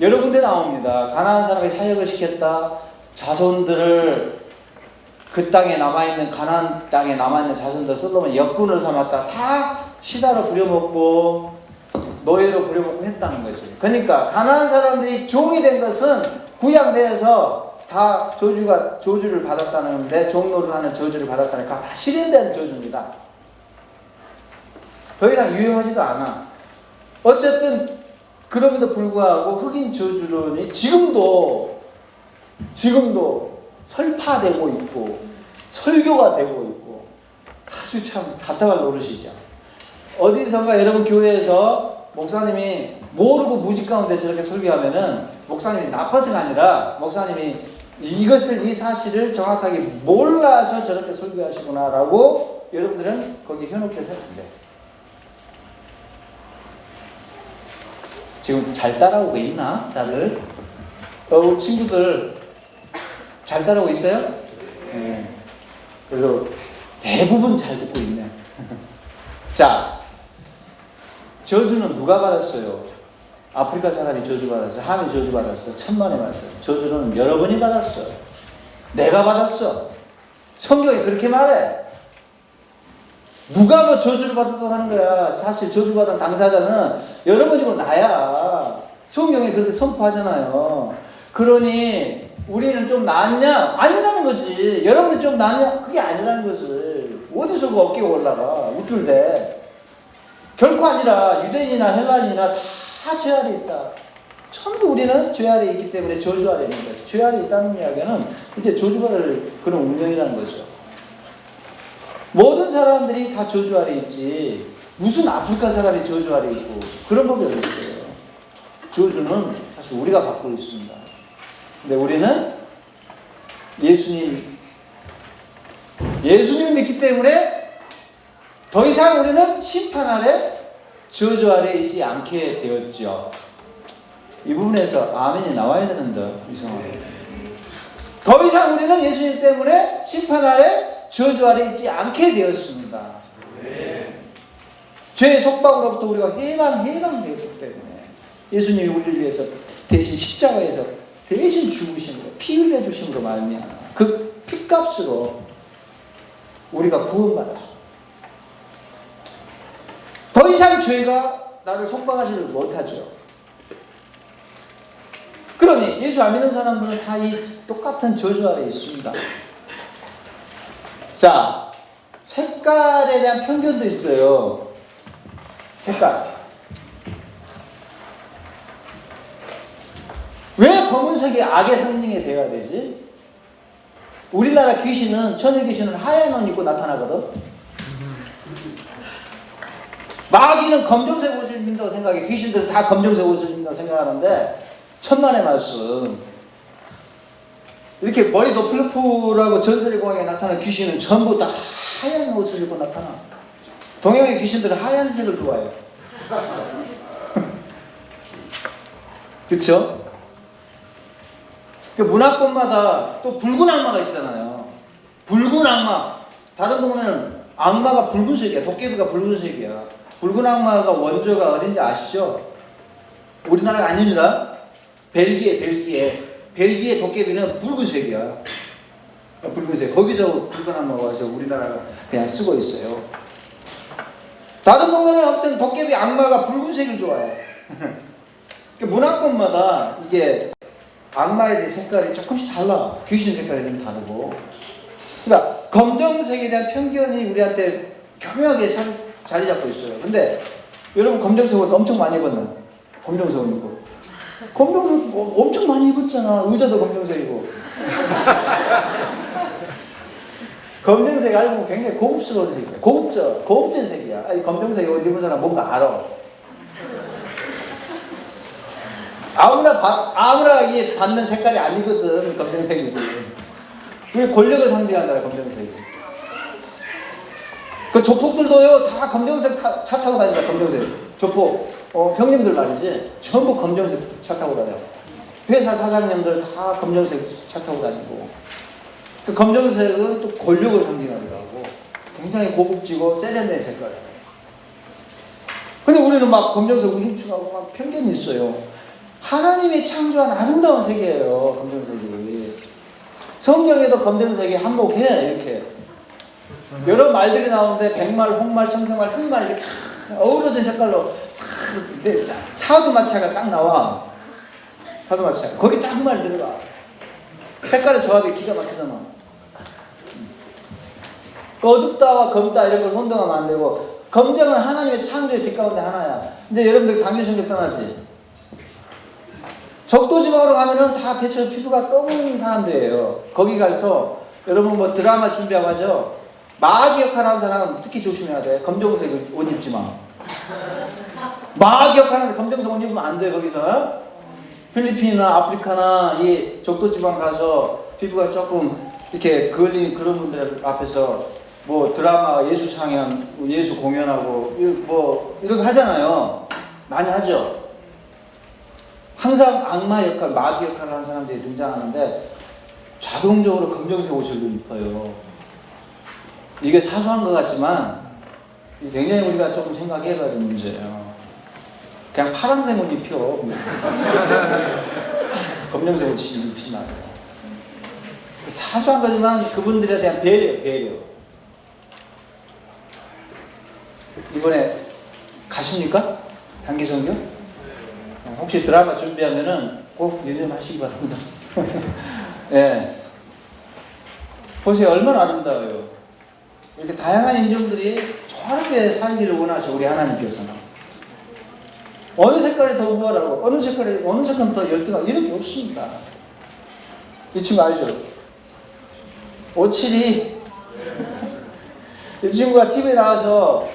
[SPEAKER 1] 여러 군데 나옵니다. 가나안 사람이 사역을 시켰다. 자손들을 그 땅에 남아있는 가나안 땅에 남아있는 자손들 솔로몬 역군을 삼았다. 다 시다로 부려먹고 노예로 부려먹고 했다는 거지. 그러니까 가나안 사람들이 종이 된 것은 구약 내에서 다 저주를 받았다는데, 종로를 하는 저주를 받았다는 다 실현된 저주입니다. 더 이상 유효하지도 않아. 어쨌든 그럼에도 불구하고 흑인 저주론이 지금도 설파되고 있고 설교가 되고 있고 아주 참 답답한 노릇이죠. 어디선가 여러분 교회에서 목사님이 모르고 무지 가운데 저렇게 설교하면은 목사님이 나빠서가 아니라 목사님이 이 사실을 정확하게 몰라서 저렇게 설교하시구나 라고 여러분들은 거기 현혹돼서 안 돼. 지금 잘 따라오고 있나? 다들? 친구들 잘 따라오고 있어요? 네. 그래서 대부분 잘 듣고 있네. 자, 저주는 누가 받았어요? 아프리카 사람이 저주받았어. 함이 저주받았어. 천만의 말씀. 저주는 여러분이 받았어. 내가 받았어. 성경이 그렇게 말해. 누가 뭐 저주를 받았다고 하는 거야. 사실 저주받은 당사자는 여러분이고 나야. 성경이 그렇게 선포하잖아요. 그러니 우리는 좀 낫냐? 아니라는 거지. 여러분이 좀 낫냐? 그게 아니라는 것을. 어디서 그 어깨가 올라가. 우쭐대. 결코 아니라 유대인이나 헬라인이나 다 죄 아래 있다. 전부 우리는 죄 아래 있기 때문에 저주 아래 있는 거죠. 죄 아래 있다는 이야기는 이제 저주받을 그런 운명이라는 거죠. 모든 사람들이 다 저주 아래 있지. 무슨 아프리카 사람이 저주 아래 있고 그런 법이 없어요. 저주는 사실 우리가 받고 있습니다. 근데 우리는 예수님을 믿기 때문에 더 이상 우리는 심판 아래 저주 아래 있지 않게 되었죠. 이 부분에서 아멘이 나와야 되는데 이상하게. 더 이상 우리는 예수님 때문에 심판 아래 저주 아래 있지 않게 되었습니다. 죄의 속박으로부터 우리가 해방되었기 때문에 예수님이 우리를 위해서 대신 십자가에서 대신 죽으심으로 피 흘려 주심으로 말미암아 그 피값으로 우리가 구원받았습니다. 더 이상 죄가 나를 속박하지를 못하죠. 그러니 예수 안 믿는 사람들은 다 이 똑같은 저주 아래 있습니다. 자, 색깔에 대한 편견도 있어요. 색깔. 왜 검은색이 악의 상징이 되어야 되지? 우리나라 귀신은, 천의 귀신은 하얀 옷 입고 나타나거든. 마귀는 검정색 옷을 입는다고 생각해. 귀신들은 다 검정색 옷을 입는다고 생각하는데 천만의 말씀. 이렇게 머리 너플너플하고 전설의 공항에 나타나는 귀신은 전부 다 하얀 옷을 입고 나타나. 동양의 귀신들은 하얀색을 좋아해요. 그쵸? 문화권마다 또 붉은 악마가 있잖아요. 붉은 악마. 다른 동네는 악마가 붉은색이야. 도깨비가 붉은색이야. 붉은 악마가 원조가 어딘지 아시죠? 우리나라가 아닙니다. 벨기에 도깨비는 붉은색이야. 붉은색. 거기서 붉은 악마가 와서 우리나라가 그냥 쓰고 있어요. 다른 동네는 아무튼 도깨비 악마가 붉은색을 좋아해. 문화권마다 이게 악마에 대한 색깔이 조금씩 달라. 귀신 색깔이 좀 다르고. 그러니까 검정색에 대한 편견이 우리한테 교묘하게 자리 잡고 있어요. 근데 여러분 검정색 옷 엄청 많이 입었나? 검정색 옷 입고. 검정색 엄청 많이 입었잖아. 의자도 검정색이고. 검정색 알고 굉장히 고급스러운 색이야. 고급진 색이야. 아니, 검정색 옷 입은 사람 뭔가 알아. 아무나 이게 받는 색깔이 아니거든. 검정색이지. 우리 권력을 상징하잖아, 검정색이. 그 조폭들도요, 다 검정색 차 타고 다닌다, 검정색. 조폭. 형님들 말이지. 전부 검정색 차 타고 다녀. 회사 사장님들 다 검정색 차 타고 다니고. 그 검정색은 또 권력을 상징하기도 하고, 굉장히 고급지고 세련된 색깔이에요. 근데 우리는 막 검정색 우중충하고 막 편견이 있어요. 하나님이 창조한 아름다운 색이에요, 검정색이. 성경에도 검정색이 한몫해, 이렇게. 여러 말들이 나오는데, 백말, 홍말, 청성말, 흑말, 이렇게 어우러진 색깔로 사두마차가 딱 나와. 사두마차. 거기 딱 말 들어가. 색깔의 조합이 기가 막히잖아. 어둡다와 검다 이런 걸 혼동하면 안 되고, 검정은 하나님의 창조의 빛 가운데 하나야. 근데 여러분들 당뇨신경 떠나지? 적도지방으로 가면은 다 대체로 피부가 검은 사람들이에요. 거기 가서 여러분 뭐 드라마 준비하고 하죠? 마귀 역할 하는 사람은 특히 조심해야 돼. 검정색 옷 입지 마. 마귀 역할 하는 검정색 옷 입으면 안 돼, 거기서. 필리핀이나 아프리카나 이 적도지방 가서 피부가 조금 이렇게 그을린 그런 분들 앞에서 뭐 드라마 예수 상영, 예수 공연하고 뭐 이렇게 하잖아요. 많이 하죠. 항상 악마 역할, 마귀 역할을 하는 사람들이 등장하는데 자동적으로 검정색 옷을 입어요. 이게 사소한 것 같지만 굉장히 우리가 조금 생각해봐야 될 문제예요. 그냥 파란색 옷 입혀. 검정색 옷 입지 말고. 사소한 거지만 그분들에 대한 배려. 이번에 가십니까? 단기 선교? 혹시 드라마 준비하면은 꼭 유념하시기 바랍니다. 예. 보세요. 얼마나 아름다워요. 이렇게 다양한 인종들이 저렇게 살기를 원하셔, 우리 하나님께서는. 어느 색깔이 더 우월하고, 어느 색깔은 더 열등하고, 이런 게 없습니다. 이 친구 알죠? 오칠이. 이 친구가 TV에 나와서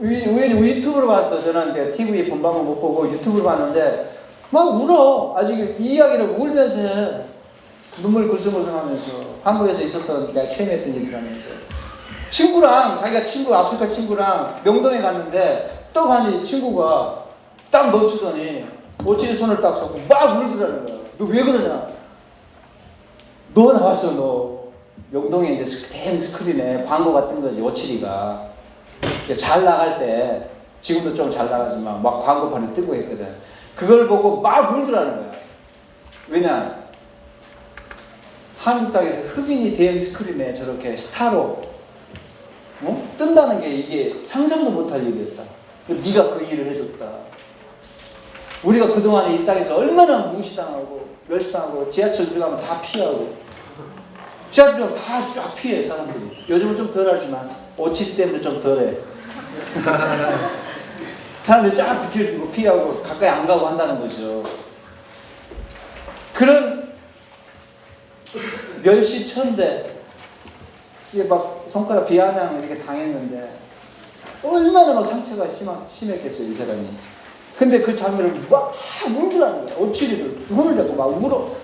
[SPEAKER 1] 우연히 유튜브로 봤어. 저는 TV 본방은 못 보고 유튜브로 봤는데 막 울어. 아직 이 이야기를 울면서 해. 눈물 글썽글썽하면서 한국에서 있었던 내가 체험했던 일이라면서 자기가 아프리카 친구랑 명동에 갔는데 떡 하니 친구가 딱 멈추더니 오칠이 손을 딱 잡고 막 울더라는 거야. 너 왜 그러냐? 너 나왔어, 너. 명동에 이제 대형 스크린에 광고가 뜬 거지, 오칠이가. 잘 나갈 때, 지금도 좀 잘 나가지만 막 광고판에 뜨고 했거든. 그걸 보고 막 울더라는 거야. 왜냐? 한국 땅에서 흑인이 대형 스크린에 저렇게 스타로 뜬다는 게 이게 상상도 못할 일이었다. 네가 그 일을 해줬다. 우리가 그동안에 이 땅에서 얼마나 무시당하고 멸시당하고 지하철 들어가면 다 피하고 지하철 들어가면 다 쫙 피해 사람들이. 요즘은 좀 덜하지만 오칠 때문에 좀 덜해. 사람들이 쫙 비켜주고 피하고 가까이 안 가고 한다는 거죠. 그런 멸시천대 이게 막 손가락 비아냥 이렇게 당했는데 얼마나 막 상처가 심했겠어요, 이 사람이. 근데 그 장면을 막 울더라는 거야. 오칠이를 손을 잡고 막 울어.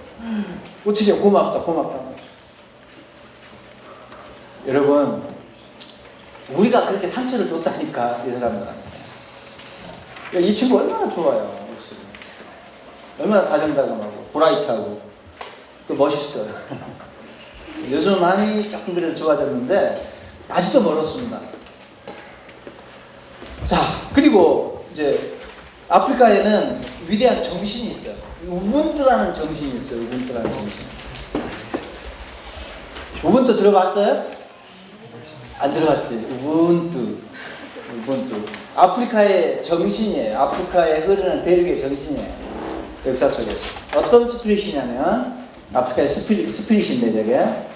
[SPEAKER 1] 오칠이야, 고맙다. 여러분, 우리가 그렇게 상처를 줬다니까, 이 사람들한테. 이 친구 얼마나 좋아요, 오칠이. 얼마나 다정다감하고 브라이트하고 또 멋있어요. 요즘 많이 조금 그래도 좋아졌는데 아직도 멀었습니다. 자, 그리고 이제 아프리카에는 위대한 정신이 있어요. 우분투라는 정신이 있어요. 우분투라는 정신. 우분투 들어봤어요? 안 들어봤지? 우분투. 아프리카의 정신이에요. 아프리카에 흐르는 대륙의 정신이에요. 역사 속에서. 어떤 스피릿이냐면, 아프리카의 스피릿인데, 저게.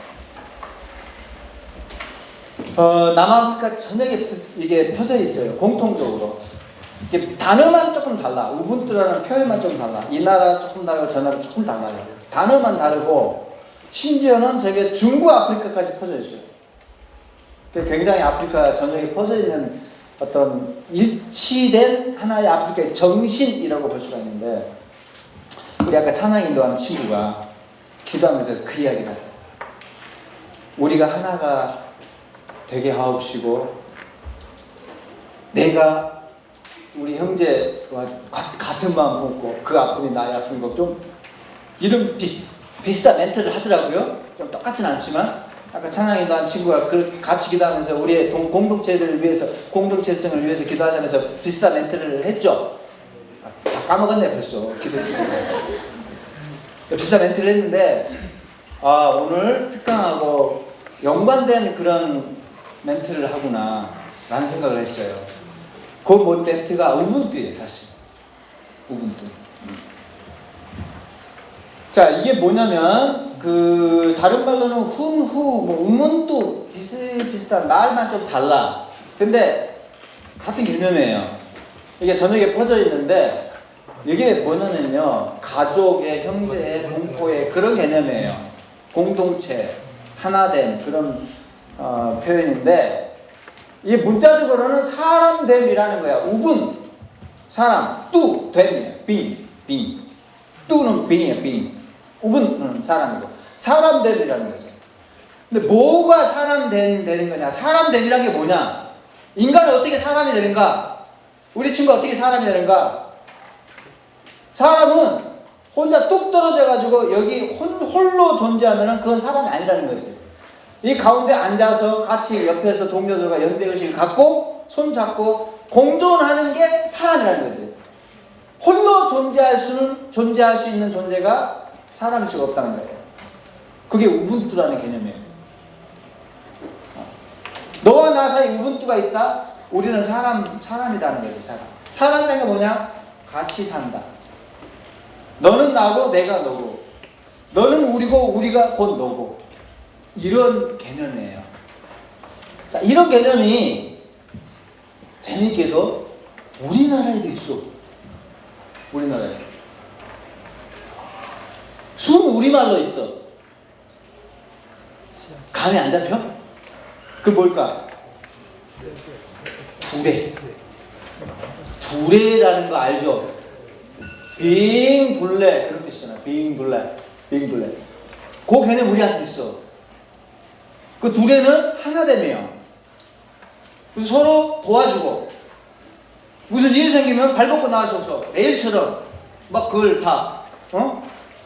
[SPEAKER 1] 남아프리카 전역에 이게 펴져 있어요. 공통적으로. 이게 단어만 조금 달라. 우분투라는 표현만 좀 달라. 이 나라 조금 다르고 저 나라 조금 달라요. 단어만 다르고, 심지어는 저게 중부 아프리카까지 퍼져 있어요. 굉장히 아프리카 전역에 퍼져 있는 어떤 일치된 하나의 아프리카의 정신이라고 볼 수가 있는데, 우리 아까 찬양 인도하는 친구가 기도하면서 그 이야기를 하더라고요. 우리가 하나가 되게 하옵시고, 내가 우리 형제와 같은 마음 품고 그 아픔이 나의 아픔이고, 좀 이런 비슷한 멘트를 하더라고요. 좀 똑같진 않지만, 아까 찬양인도 한 친구가 같이 기도하면서 우리의 공동체를 위해서, 공동체성을 위해서 기도하자면서 비슷한 멘트를 했죠. 다 까먹었네 벌써. 기도했으면서 비슷한 멘트를 했는데, 오늘 특강하고 연관된 그런 멘트를 하구나 라는 생각을 했어요. 그 멘트가 우분투예요. 사실 우분투. 자, 이게 뭐냐면 다른 말로는 훈후, 우문투 비슷한 말만 좀 달라. 근데 같은 개념이에요. 이게 전역에 퍼져 있는데, 이게 뭐냐면요, 가족의, 형제의, 동포의 그런 개념이에요. 공동체, 하나된 그런 표현인데, 이게 문자적으로는 사람됨이라는 거야. 우분, 사람, 뚜, 됨이에요. 빙. 뚜는 빙이에요. 빙. 우분은 사람이고, 사람됨이라는 거죠. 근데 뭐가 사람되는 거냐? 사람됨이라는 게 뭐냐? 인간은 어떻게 사람이 되는가? 우리 친구가 어떻게 사람이 되는가? 사람은 혼자 뚝 떨어져가지고 여기 홀로 존재하면 그건 사람이 아니라는 거지. 이 가운데 앉아서 같이 옆에서 동료들과 연대의식을 갖고 손잡고 공존하는 게 사람이라는 거지. 홀로 존재할 수 있는 존재가 사람일 수가 없다는 거예요. 그게 우분투라는 개념이에요. 너와 나 사이 우분투가 있다? 우리는 사람이라는 거지, 사람이라는 게 뭐냐? 같이 산다. 너는 나고 내가 너고, 너는 우리고 우리가 곧 너고, 이런 개념이에요. 자, 이런 개념이 재밌게도 우리나라에도 있어. 우리나라에. 우리말로 있어. 감이 안 잡혀? 그 뭘까? 두레라는 거 알죠? 빙둘레 그런 뜻이잖아. 빙둘레. 그 개념 우리한테 있어. 그 두레는 하나됨이에요. 그래서 서로 도와주고, 무슨 일이 생기면 발 벗고 나와서 레일처럼 막 그걸 다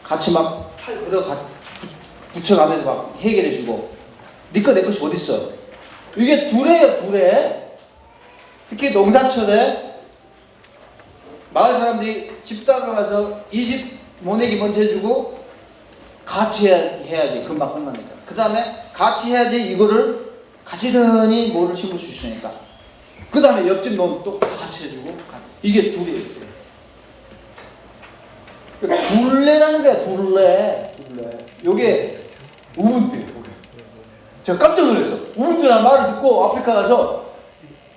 [SPEAKER 1] 같이 막 팔 붙여가면서 막 해결해주고, 니꺼 내 것이 어딨어. 이게 두레예요. 두레. 특히 농사철에 마을 사람들이 집단으로 가서 이 집 모내기 먼저 해주고 같이 해야지 금방 끝나니까. 그 다음에 같이 해야지 이거를 가지런히 뭐를 심을 수 있으니까. 그 다음에 옆집 놈 또 같이 해주고. 이게 둘이에요. 둘레라는 거야. 둘레. 요게 우분투예요. 제가 깜짝 놀랐어. 우분투라는 말을 듣고 아프리카 가서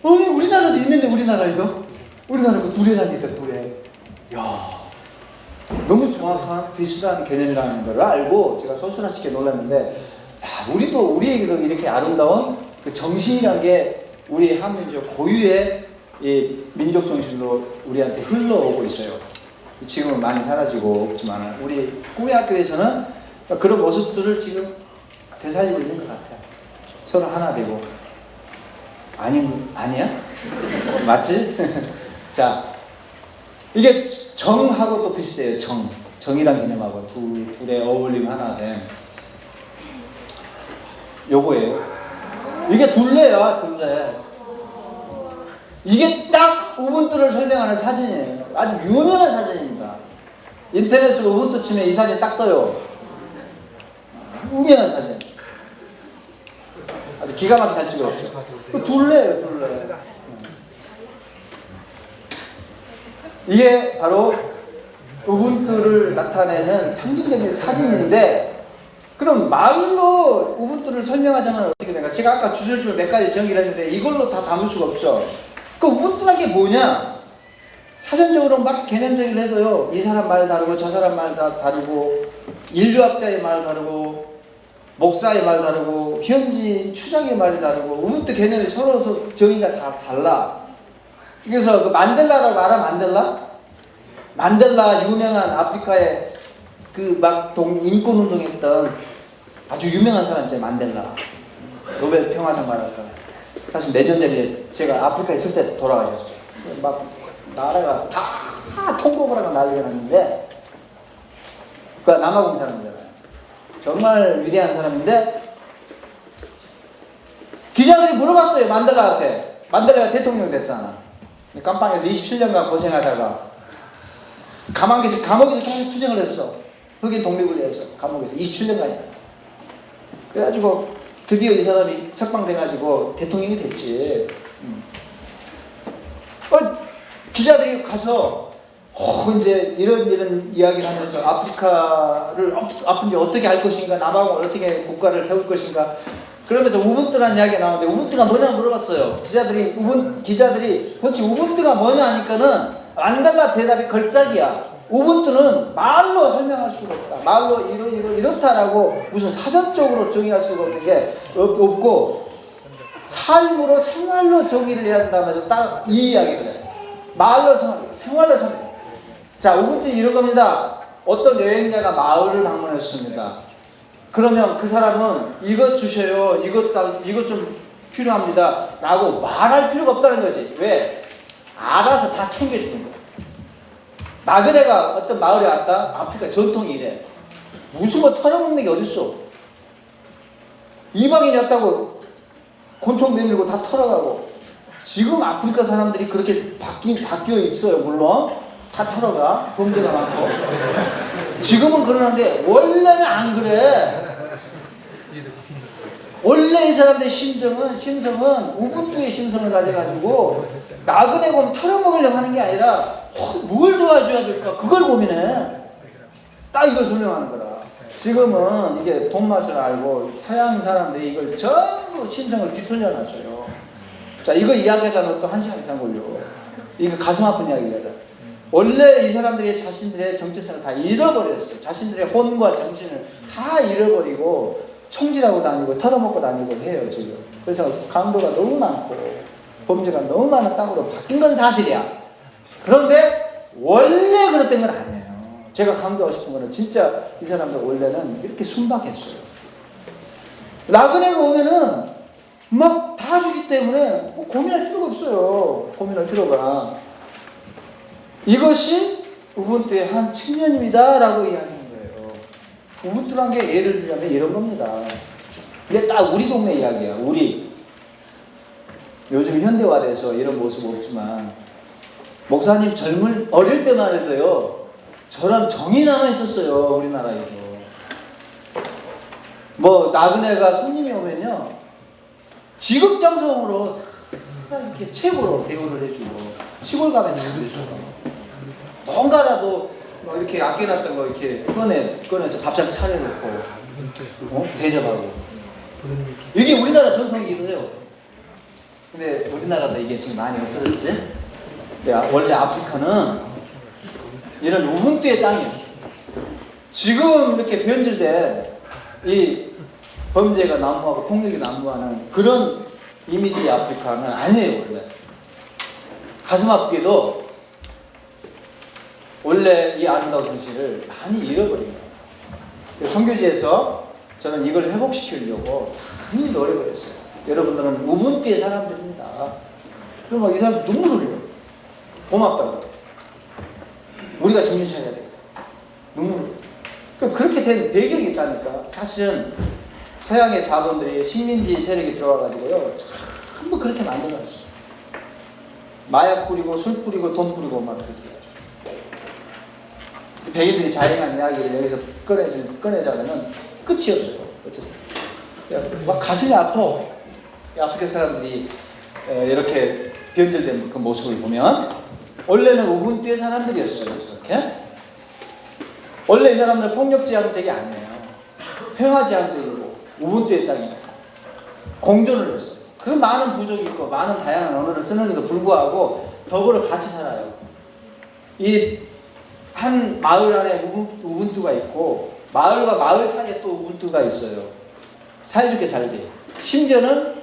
[SPEAKER 1] 우리나라도 있는데, 우리나라에도 그 둘레라는 게 있다. 둘레. 이야, 너무 정확한 비슷한 개념이라는 걸 알고 제가 소스라시게 놀랐는데, 우리에게도 이렇게 아름다운 그 정신이라는 게 우리 한민족 고유의 이 민족 정신으로 우리한테 흘러오고 있어요. 지금은 많이 사라지고 없지만 우리 꿈의학교에서는 그런 모습들을 지금 되살리고 있는 것 같아요. 서로 하나 되고. 아니야? 맞지? 자, 이게 정하고 또 비슷해요. 정이란 개념하고 둘의 어울림 하나 된 요거예요. 이게 둘레야. 둘레. 이게 딱 우분투를 설명하는 사진이에요. 아주 유명한 사진입니다. 인터넷으로 우분투 치면 이 사진 딱 떠요. 유명한 사진. 아주 기가 막히게 잘 찍었죠. 둘레예요, 둘레. 이게 바로 우분투를 나타내는 상징적인 사진인데, 그럼 말로 우분투를 설명하자면 어떻게 될까? 제가 아까 주절주절 몇 가지 정의를 했는데 이걸로 다 담을 수가 없어. 그 우분투란 게 뭐냐? 사전적으로 막 개념적으로 해도요, 이 사람 말 다르고 저 사람 말 다 다르고, 인류학자의 말 다르고, 목사의 말 다르고, 현지 추장의 말이 다르고, 우분투 개념이 서로 정의가 다 달라. 그래서 그 만델라라고 알아? 만델라 유명한 아프리카의 그 막 인권 운동했던 아주 유명한 사람 이제 만델라, 노벨 평화상 받았던. 사실 몇 년 전에 제가 아프리카에 있을 때 돌아가셨어요. 막 나라가 다 통곡을 하고 난리가 났는데, 그 남아공 사람이잖아요. 정말 위대한 사람인데, 기자들이 물어봤어요, 만델라한테. 만델라가 대통령 됐잖아. 깜빵에서 27년간 고생하다가 감옥에서 계속 투쟁을 했어. 흑인 독립을 위해서 감옥에서 27년간이야. 그래가지고 드디어 이 사람이 석방돼가지고 대통령이 됐지. 기자들이 가서 이제 이런 이야기를 하면서 아프리카를 아픈지 어떻게 할 것인가, 남아공을 어떻게 국가를 세울 것인가, 그러면서 우분투라는 이야기가 나오는데, 우분투가 뭐냐고 물어봤어요. 기자들이 도대체 우분투가 뭐냐 하니까는 만델라 대답이 걸작이야. 우분투는 말로 설명할 수가 없다. 말로 이렇다라고 무슨 사전적으로 정의할 수가 없는 게 없고, 삶으로 생활로 정의를 해야 한다면서 딱 이 이야기를 해. 말로 생활로 설명. 자, 우분투는 이런 겁니다. 어떤 여행자가 마을을 방문했습니다. 그러면 그 사람은 이것 주셔요, 이것 좀 필요합니다 라고 말할 필요가 없다는 거지. 왜? 알아서 다 챙겨주는 거야. 마그네가 어떤 마을에 왔다? 아프리카 전통이 이래. 무슨 뭐 털어먹는 게 어딨어. 이방인이 왔다고 곤충 내밀고 다 털어가고. 지금 아프리카 사람들이 그렇게 바뀌어 있어요. 물론 다 털어가, 범죄가 많고. 지금은 그러는데 원래는 안 그래. 원래 이 사람들의 심성은 우분투의 심성을 가져가지고 나그네곰 털어먹으려고 하는 게 아니라 뭘 도와줘야 될까, 그걸 고민해. 딱 이걸 설명하는 거라. 지금은 이게 돈맛을 알고 서양 사람들이 이걸 전부 심성을 뒤틀려 놨어요. 자, 이거 이야기하자면 또 1시간 이상 걸려. 이거 가슴 아픈 이야기다. 원래 이 사람들이 자신들의 정체성을 다 잃어버렸어요. 자신들의 혼과 정신을 다 잃어버리고 총질하고 다니고 털어먹고 다니고 해요, 지금. 그래서 강도가 너무 많고 범죄가 너무 많은 땅으로 바뀐 건 사실이야. 그런데 원래 그랬던 건 아니에요. 제가 강조하고 싶은 거는 진짜 이 사람들 원래는 이렇게 순박했어요. 나그네가 오면은 막 다 주기 때문에 뭐 고민할 필요가 없어요. 고민할 필요가. 이것이 우분투의 한 측면입니다 라고 이야기하는 거예요. 우분투란 게 예를 들자면 이런 겁니다. 이게 딱 우리 동네 이야기야. 우리 요즘 현대화돼서 이런 모습 없지만, 목사님 어릴 때만 해도요 저런 정이 남아 있었어요. 우리나라에도 뭐 나그네가 손님이 오면요 지극정성으로 이렇게 최고로 대우를 해주고, 시골 가면 해주고, 뭔가라도 뭐 이렇게 아껴놨던 거 이렇게 꺼내서 밥상 차려놓고 대접하고. 이게 우리나라 전통이기도 해요. 근데 우리나라도 이게 지금 많이 없어졌지. 원래 아프리카는 이런 우분투의 땅이었어. 지금 이렇게 변질된 이 범죄가 난무하고 폭력이 난무하는 그런 이미지의 아프리카는 아니에요. 원래 가슴 아프게도 원래 이 아름다운 성실을 많이 잃어버린 거예요. 선교지에서 저는 이걸 회복시키려고 많이 노력을 했어요. 여러분들은 우분투의 사람들입니다. 그럼 이 사람 눈물 흘려. 고맙다고. 우리가 정신 차려야 돼. 눈물 흘려. 그렇게 된 배경이 있다니까. 사실은 서양의 자본들이 식민지 세력이 들어와가지고요 전부 그렇게 만들어놨어요. 마약 뿌리고 술 뿌리고 돈 뿌리고 막 그렇게 해요. 백인들이 자행한 이야기를 여기서 꺼내자면은 끝이 없어요. 어쨌든 막 가슴이 아파. 아프리카 사람들이 이렇게 변절된 그 모습을 보면 원래는 우분투의 사람들이었어요. 저렇게 원래 이 사람들은 폭력지향적이 아니에요. 평화지향적이고 우분투의 땅이에요. 공존을 했어요. 그 많은 부족이 있고 많은 다양한 언어를 쓰는데도 불구하고 더불어 같이 살아요. 이 한 마을 안에 우분투가 있고 마을과 마을 사이에 또 우분투가 있어요. 사이좋게 잘 돼요. 심지어는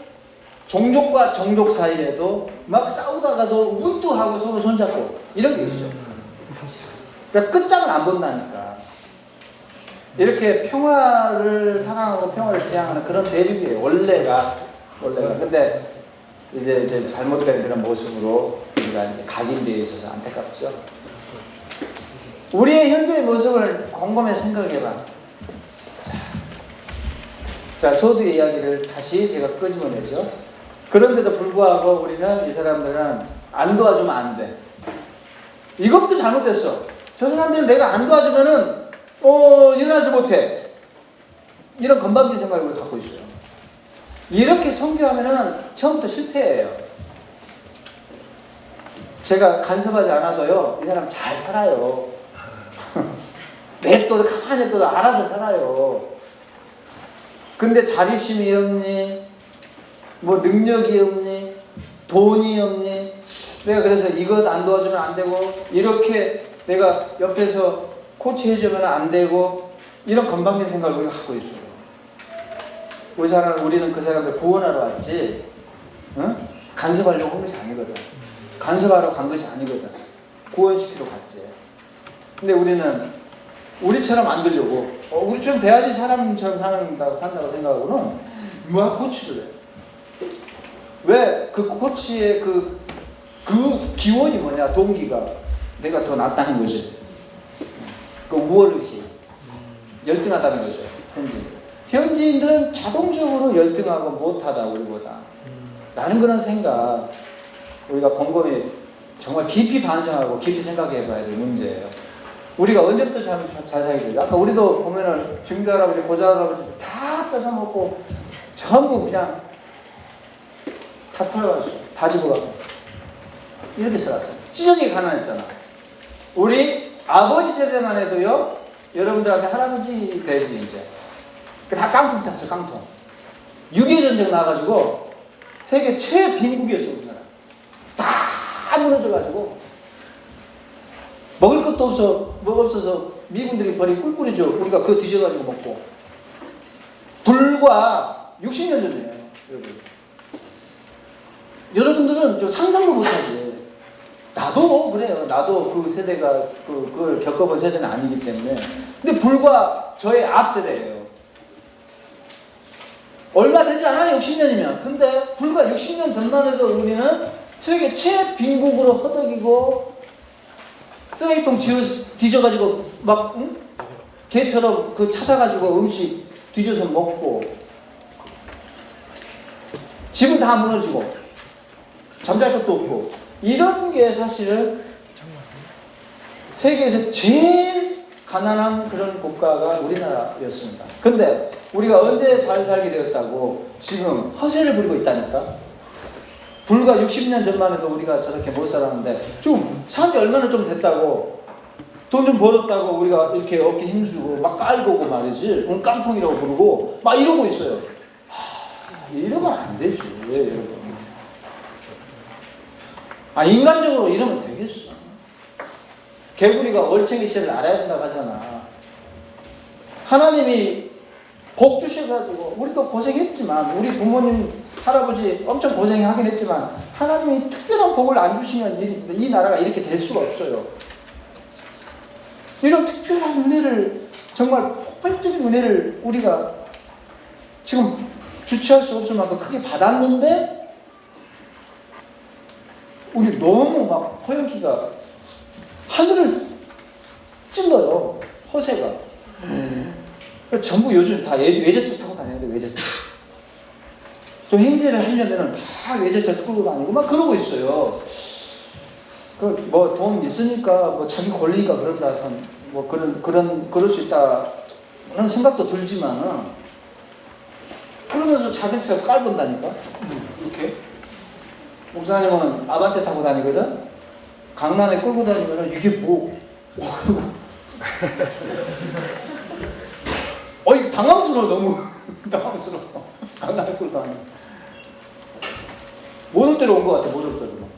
[SPEAKER 1] 종족과 종족 사이에도 막 싸우다가도 우분투하고 서로 손잡고 이런 게 있어요. 그러니까 끝장을 안 본다니까. 이렇게 평화를 사랑하고 평화를 지향하는 그런 대륙이에요. 원래가. 근데 이제 잘못된 그런 모습으로 우리가 이제 각인되어 있어서 안타깝죠. 우리의 현재의 모습을 곰곰이 생각해봐. 자, 소두의 이야기를 다시 제가 끄집어내죠. 그런데도 불구하고 우리는 이 사람들은 안 도와주면 안 돼. 이것부터 잘못됐어. 저 사람들은 내가 안 도와주면은 일어나지 못해. 이런 건방진 생각을 갖고 있어요. 이렇게 선교하면은 처음부터 실패해요. 제가 간섭하지 않아도요, 이 사람 잘 살아요. 냅둬도 가만히 냅둬도 알아서 살아요. 근데 자립심이 없니, 뭐 능력이 없니, 돈이 없니, 내가 그래서 이것 안 도와주면 안 되고, 이렇게 내가 옆에서 코치해주면 안 되고, 이런 건방진 생각을 우리가 갖고 있어요. 우리는 그 사람들 구원하러 왔지, 응? 간섭하려고 한 것이 아니거든. 간섭하러 간 것이 아니거든. 구원시키러 갔지. 근데 우리는 우리처럼 안 되려고, 우리처럼 돼야지 사람처럼 산다고 생각하고는 뭐 코치를 해. 왜? 그 코치의 그 기원이 뭐냐, 동기가 내가 더 낫다는 거지. 그 우월의식, 열등하다는 거죠. 현지인들은 자동적으로 열등하고 못하다 우리보다 라는 그런 생각, 우리가 곰곰이 정말 깊이 반성하고 깊이 생각해 봐야 될 문제예요. 우리가 언제부터 잘 살게 되죠? 아까 우리도 보면은 중교할아버지, 고자할아버지 다 뺏어먹고 전부 그냥 다 털어갔어요. 다 집어가고 이렇게 살았어요. 찢어지게 가난했잖아. 우리 아버지 세대만 해도요, 여러분들한테 할아버지 되지 이제 다 깡통 찼어요. 깡통. 6.25 전쟁 나가지고 세계 최빈국이었어요. 우리나라 다 무너져가지고 먹을 것도 없어서 미군들이 버린 꿀꿀이죠. 우리가 그거 뒤져가지고 먹고. 불과 60년 전이에요, 여러분. 여러분들은 좀 상상도 못하지. 나도 그래요. 나도 그 세대가 그걸 겪어본 세대는 아니기 때문에. 근데 불과 저의 앞 세대예요. 얼마 되지 않아요, 60년이면. 근데 불과 60년 전만 해도 우리는 세계 최빈국으로 허덕이고 쓰레기통 뒤져가지고 막 개처럼 그 찾아가지고 음식 뒤져서 먹고, 집은 다 무너지고 잠잘 것도 없고, 이런 게 사실은 세계에서 제일 가난한 그런 국가가 우리나라였습니다. 근데 우리가 언제 잘 살게 되었다고 지금 허세를 부리고 있다니까. 불과 60년 전만 해도 우리가 저렇게 못 살았는데 좀 산지 얼마나 좀 됐다고, 돈 좀 벌었다고 우리가 이렇게 어깨 힘주고 막 깔고고 말이지, 깡통이라고 부르고 막 이러고 있어요. 이러면 안 되지. 왜 이러고. 인간적으로 이러면 되겠어. 개구리가 얼챙이 씨를 알아야 된다고 하잖아. 하나님이 복 주셔가지고 우리도 고생했지만, 우리 부모님 할아버지 엄청 고생하긴 했지만 하나님이 특별한 복을 안 주시면 이 나라가 이렇게 될 수가 없어요. 이런 특별한 은혜를, 정말 폭발적인 은혜를 우리가 지금 주체할 수 없을 만큼 크게 받았는데 우리 너무 막 허영기가 하늘을 찔러요. 허세가. 전부 요즘 다 외제차 타고 다녀야 돼. 외제차. 좀 행세를 하려면 다 외제차 끌고 다니고 막 그러고 있어요. 그 뭐 돈 있으니까 뭐 자기 권리가 그런다 뭐 그럴 수 있다는 생각도 들지만은 그러면서 자동차 깔본다니까 이렇게 목사님은 아반떼 타고 다니거든. 강남에 끌고 다니면은 이게 뭐 어이 당황스러워 너무 당황스러워. 강남에 끌고 다니. 못 올 때로 온 것 같아. 못 올 때로.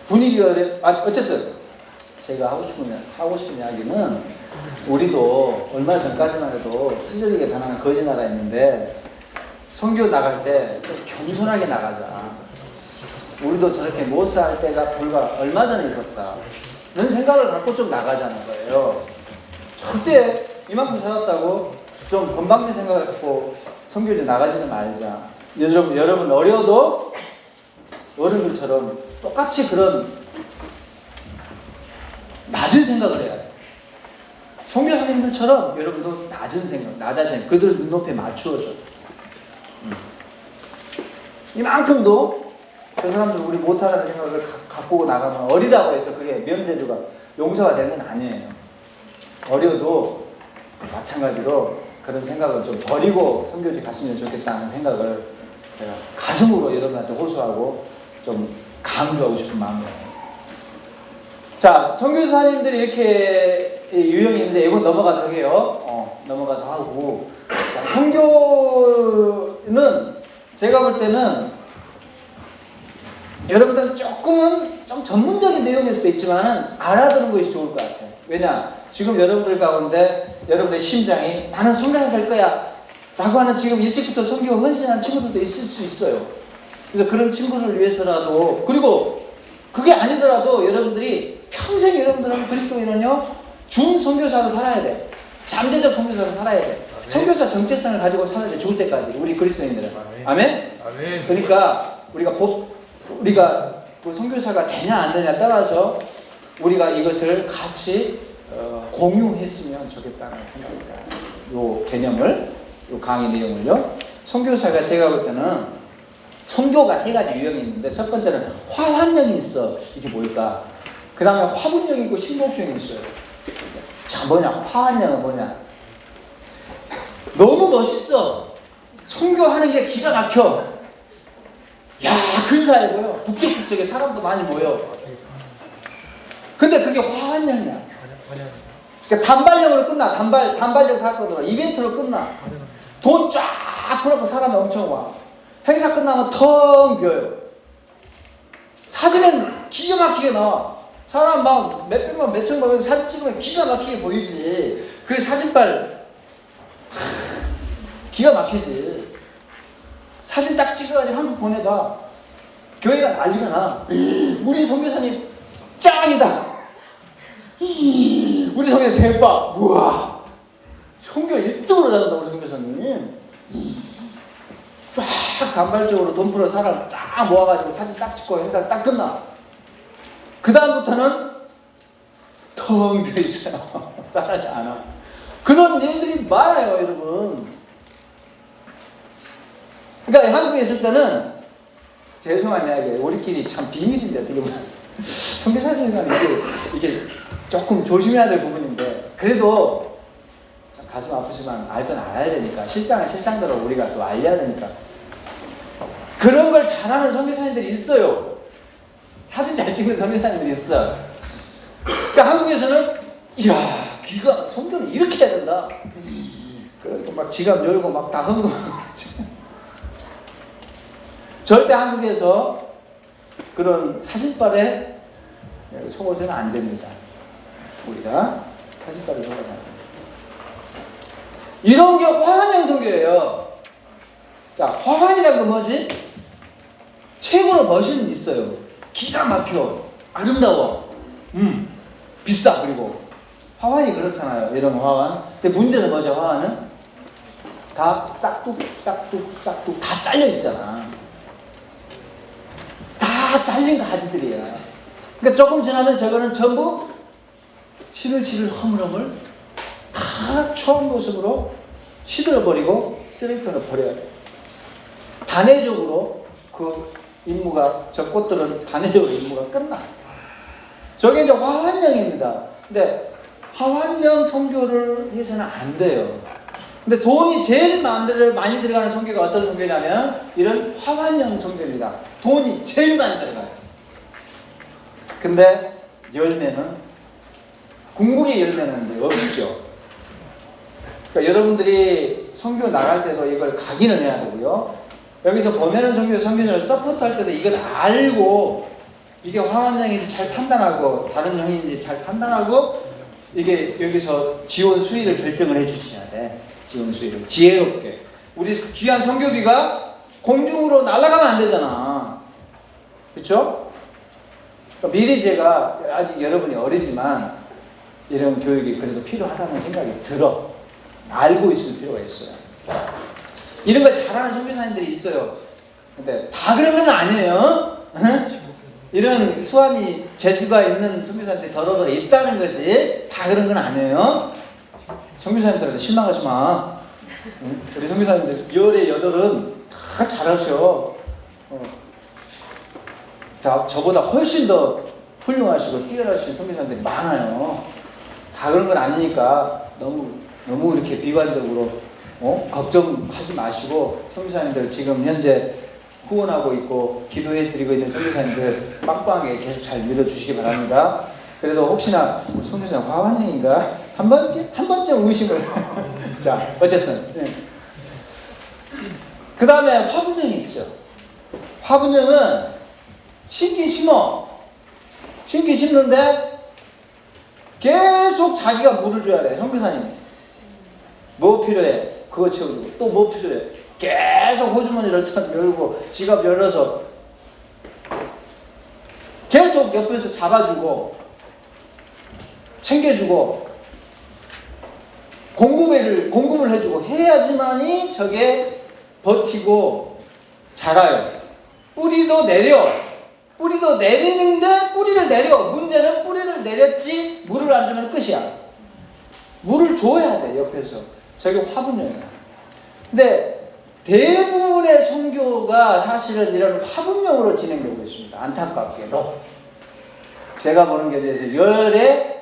[SPEAKER 1] 분위기가 어쨌든 제가 하고 싶은 이야기는 우리도 얼마 전까지만 해도 찢어지게 가난한 거지 나라였는데 선교 나갈 때 좀 겸손하게 나가자. 우리도 저렇게 못 살 때가 불과 얼마 전에 있었다. 이런 생각을 갖고 좀 나가자는 거예요. 절대 이만큼 살았다고 좀 건방진 생각을 갖고 선교를 나가지는 말자. 여러분 어려도 어른들처럼 똑같이 그런 낮은 생각을 해야 돼. 선교사님들처럼 여러분도 낮아진 그들 눈높이에 맞추어줘. 이만큼도 그 사람들 우리 못하다는 생각을 갖고 나가면 어리다고 해서 그게 면제주가 용서가 되는 건 아니에요. 어려도 마찬가지로 그런 생각을 좀 버리고 선교지 갔으면 좋겠다는 생각을 제가 가슴으로 여러분한테 호소하고 좀 강조하고 싶은 마음이에요. 자, 선교사님들이 이렇게 유형이 있는데 이건 넘어가도록 해요. 넘어가도록 하고. 자, 선교는 제가 볼 때는 여러분들은 조금은 좀 전문적인 내용일 수도 있지만 알아두는 것이 좋을 것 같아요. 왜냐? 지금 여러분들 가운데 여러분의 심장이 나는 선교사 될 거야 라고 하는 지금 일찍부터 선교 헌신하는 친구들도 있을 수 있어요. 그래서 그런 친구들을 위해서라도 그리고 그게 아니더라도 여러분들이 평생 여러분들은 그리스도인은요 중선교사로 살아야 돼. 잠재적 선교사로 살아야 돼. 선교사 정체성을 가지고 살아야 돼. 죽을 때까지 우리 그리스도인들은. 아멘? 아멘. 그러니까 우리가 그 선교사가 되냐 안 되냐 따라서 우리가 이것을 같이 공유했으면 좋겠다는 생각입니다. 요 개념을, 요 강의 내용을요. 선교사가 제가 볼 때는 선교가 세 가지 유형이 있는데 첫 번째는 화환형이 있어. 이게 뭘까? 그 다음에 화분형이 있고 신목형이 있어요. 자, 화환형은 뭐냐? 너무 멋있어. 선교하는 게 기가 막혀. 야, 근사해 보여. 북적북적해. 사람도 많이 모여. 근데 그게 화환형이야. 그러니까 단발형으로 끝나. 단발형 사건으로 이벤트로 끝나. 돈 쫙 풀어서 사람이 엄청 와. 행사 끝나면 텅 비어요. 사진은 기가 막히게 나와. 사람 막 몇백만 몇천만 사진 찍으면 기가 막히게 보이지. 그 사진빨 기가 막히지. 사진 딱 찍어가지고 한국 보내봐. 교회가 난리가 나. 우리 선교사님 짱이다. 우리 선교사님 대박. 우와. 선교 1등으로 잘한다 우리 선교사님. 쫙 단발적으로 돈 풀어 사람 딱 모아가지고 사진 딱 찍고 행사 딱 끝나. 그 다음부터는 텅 비어있어요. 사람이 안 와. 그런 일들이 많아요 여러분. 그러니까 한국에 있을 때는 죄송한 이야기예요. 우리끼리 참 비밀인데 어떻게 보면 선교사님이란 이게 조금 조심해야 될 부분인데 그래도 참 가슴 아프지만 알 건 알아야 되니까 실상은 실상대로 우리가 또 알려야 되니까 그런 걸 잘하는 선교사님들이 있어요. 사진 잘 찍는 선교사님들이 있어. 그러니까 한국에서는 이야 귀가 선교는 이렇게 해야 된다. 그러니까 막 지갑 열고 막 다 흥고 절대 한국에서 그런 사진빨에 속어서는 안 됩니다. 우리가 사진빨에 속어서는 안 됩니다. 이런 게 화환형 선교예요. 자, 화환이라는 건 뭐지? 최고로 멋은 있어요. 기가 막혀. 아름다워. 비싸. 그리고 화환이 그렇잖아요. 이런 화환. 근데 문제는 뭐죠? 화환은 다 싹둑 다 잘려 있잖아. 다 잘린 가지들이야. 그러니까 조금 지나면 저거는 전부 시들시들 허물허물 다 추한 모습으로 시들어버리고 쓰레기통에 버려야 돼. 단회적으로 그 임무가, 저 꽃들은 단회적으로 임무가 끝나. 저게 이제 화환령입니다. 근데 화환령 선교를 해서는 안 돼요. 근데 돈이 제일 많이 들어가는 선교가 어떤 선교냐면 이런 화환령 선교입니다. 돈이 제일 많이 들어가요. 근데 열매는, 궁극의 열매는 없죠. 그러니까 여러분들이 선교 나갈 때도 이걸 각인을 해야 되고요. 여기서 보내는 선교사를 서포트할 때도 이걸 알고, 이게 화환령인지 잘 판단하고 다른 형인지 잘 판단하고, 이게 여기서 지원 수위를 결정을 해주셔야 돼. 지원 수위를 지혜롭게. 우리 귀한 선교비가 공중으로 날아가면 안 되잖아. 그렇죠? 그러니까 미리 제가, 아직 여러분이 어리지만 이런 교육이 그래도 필요하다는 생각이 들어. 알고 있을 필요가 있어요. 이런 걸 잘하는 선교사님들이 있어요. 근데 다 그런 건 아니에요. 이런 수완이 재주가 있는 선교사님들이 더러더러 있다는 것이 다 그런 건 아니에요. 선교사님들한테 실망하지 마. 우리 선교사님들 10의 8은 다 잘하셔. 저보다 훨씬 더 훌륭하시고 뛰어나신 선교사님들이 많아요. 다 그런 건 아니니까 너무 이렇게 비관적으로 걱정하지 마시고, 선교사님들 지금 현재 후원하고 있고 기도해 드리고 있는 선교사님들 빵빵하게 계속 잘 밀어주시기 바랍니다. 그래도 혹시나 우리 선교사님 화환령인가 한 번쯤 의심을 자, 어쨌든 그 다음에 화분령이 있죠. 화분령은 심긴 심는데 계속 자기가 물을 줘야 돼. 선교사님이 뭐 필요해? 그거 채워주고, 또 뭐 필요해? 계속 호주머니를 열고 지갑 열어서 계속 옆에서 잡아주고 챙겨주고 공급을 해주고 해야지만이 저게 버티고 자라요. 뿌리도 내리는데 뿌리를 내려. 문제는 뿌리를 내렸지 물을 안 주면 끝이야. 물을 줘야 돼. 옆에서. 저게 화분령이야. 근데 대부분의 선교가 사실은 이런 화분령으로 진행되고 있습니다. 안타깝게도. 제가 보는 게 대해서 10의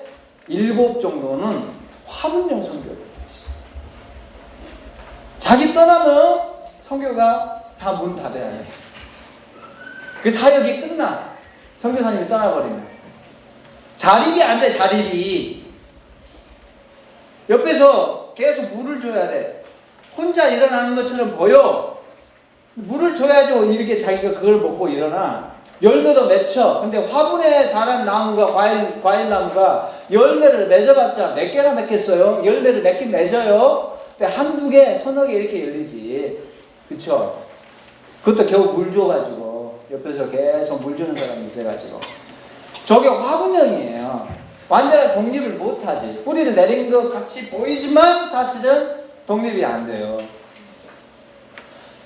[SPEAKER 1] 7 정도는 화분령 선교를 있어요. 자기 떠나면 선교가 다 문 닫아야 해. 그 사역이 끝나. 선교사님이 떠나버리면. 자립이 안 돼, 자립이. 옆에서 계속 물을 줘야 돼. 혼자 일어나는 것처럼 보여. 물을 줘야지 이렇게 자기가 그걸 먹고 일어나. 열매도 맺혀. 근데 화분에 자란 나무가, 과일나무가 열매를 맺어봤자 몇 개나 맺겠어요? 열매를 맺긴 맺어요. 근데 한두 개, 서너 개 이렇게 열리지. 그쵸? 그것도 겨우 물 줘가지고. 옆에서 계속 물 주는 사람이 있어가지고. 저게 화분형이에요. 완전히 독립을 못하지. 뿌리를 내린 것 같이 보이지만 사실은 독립이 안 돼요.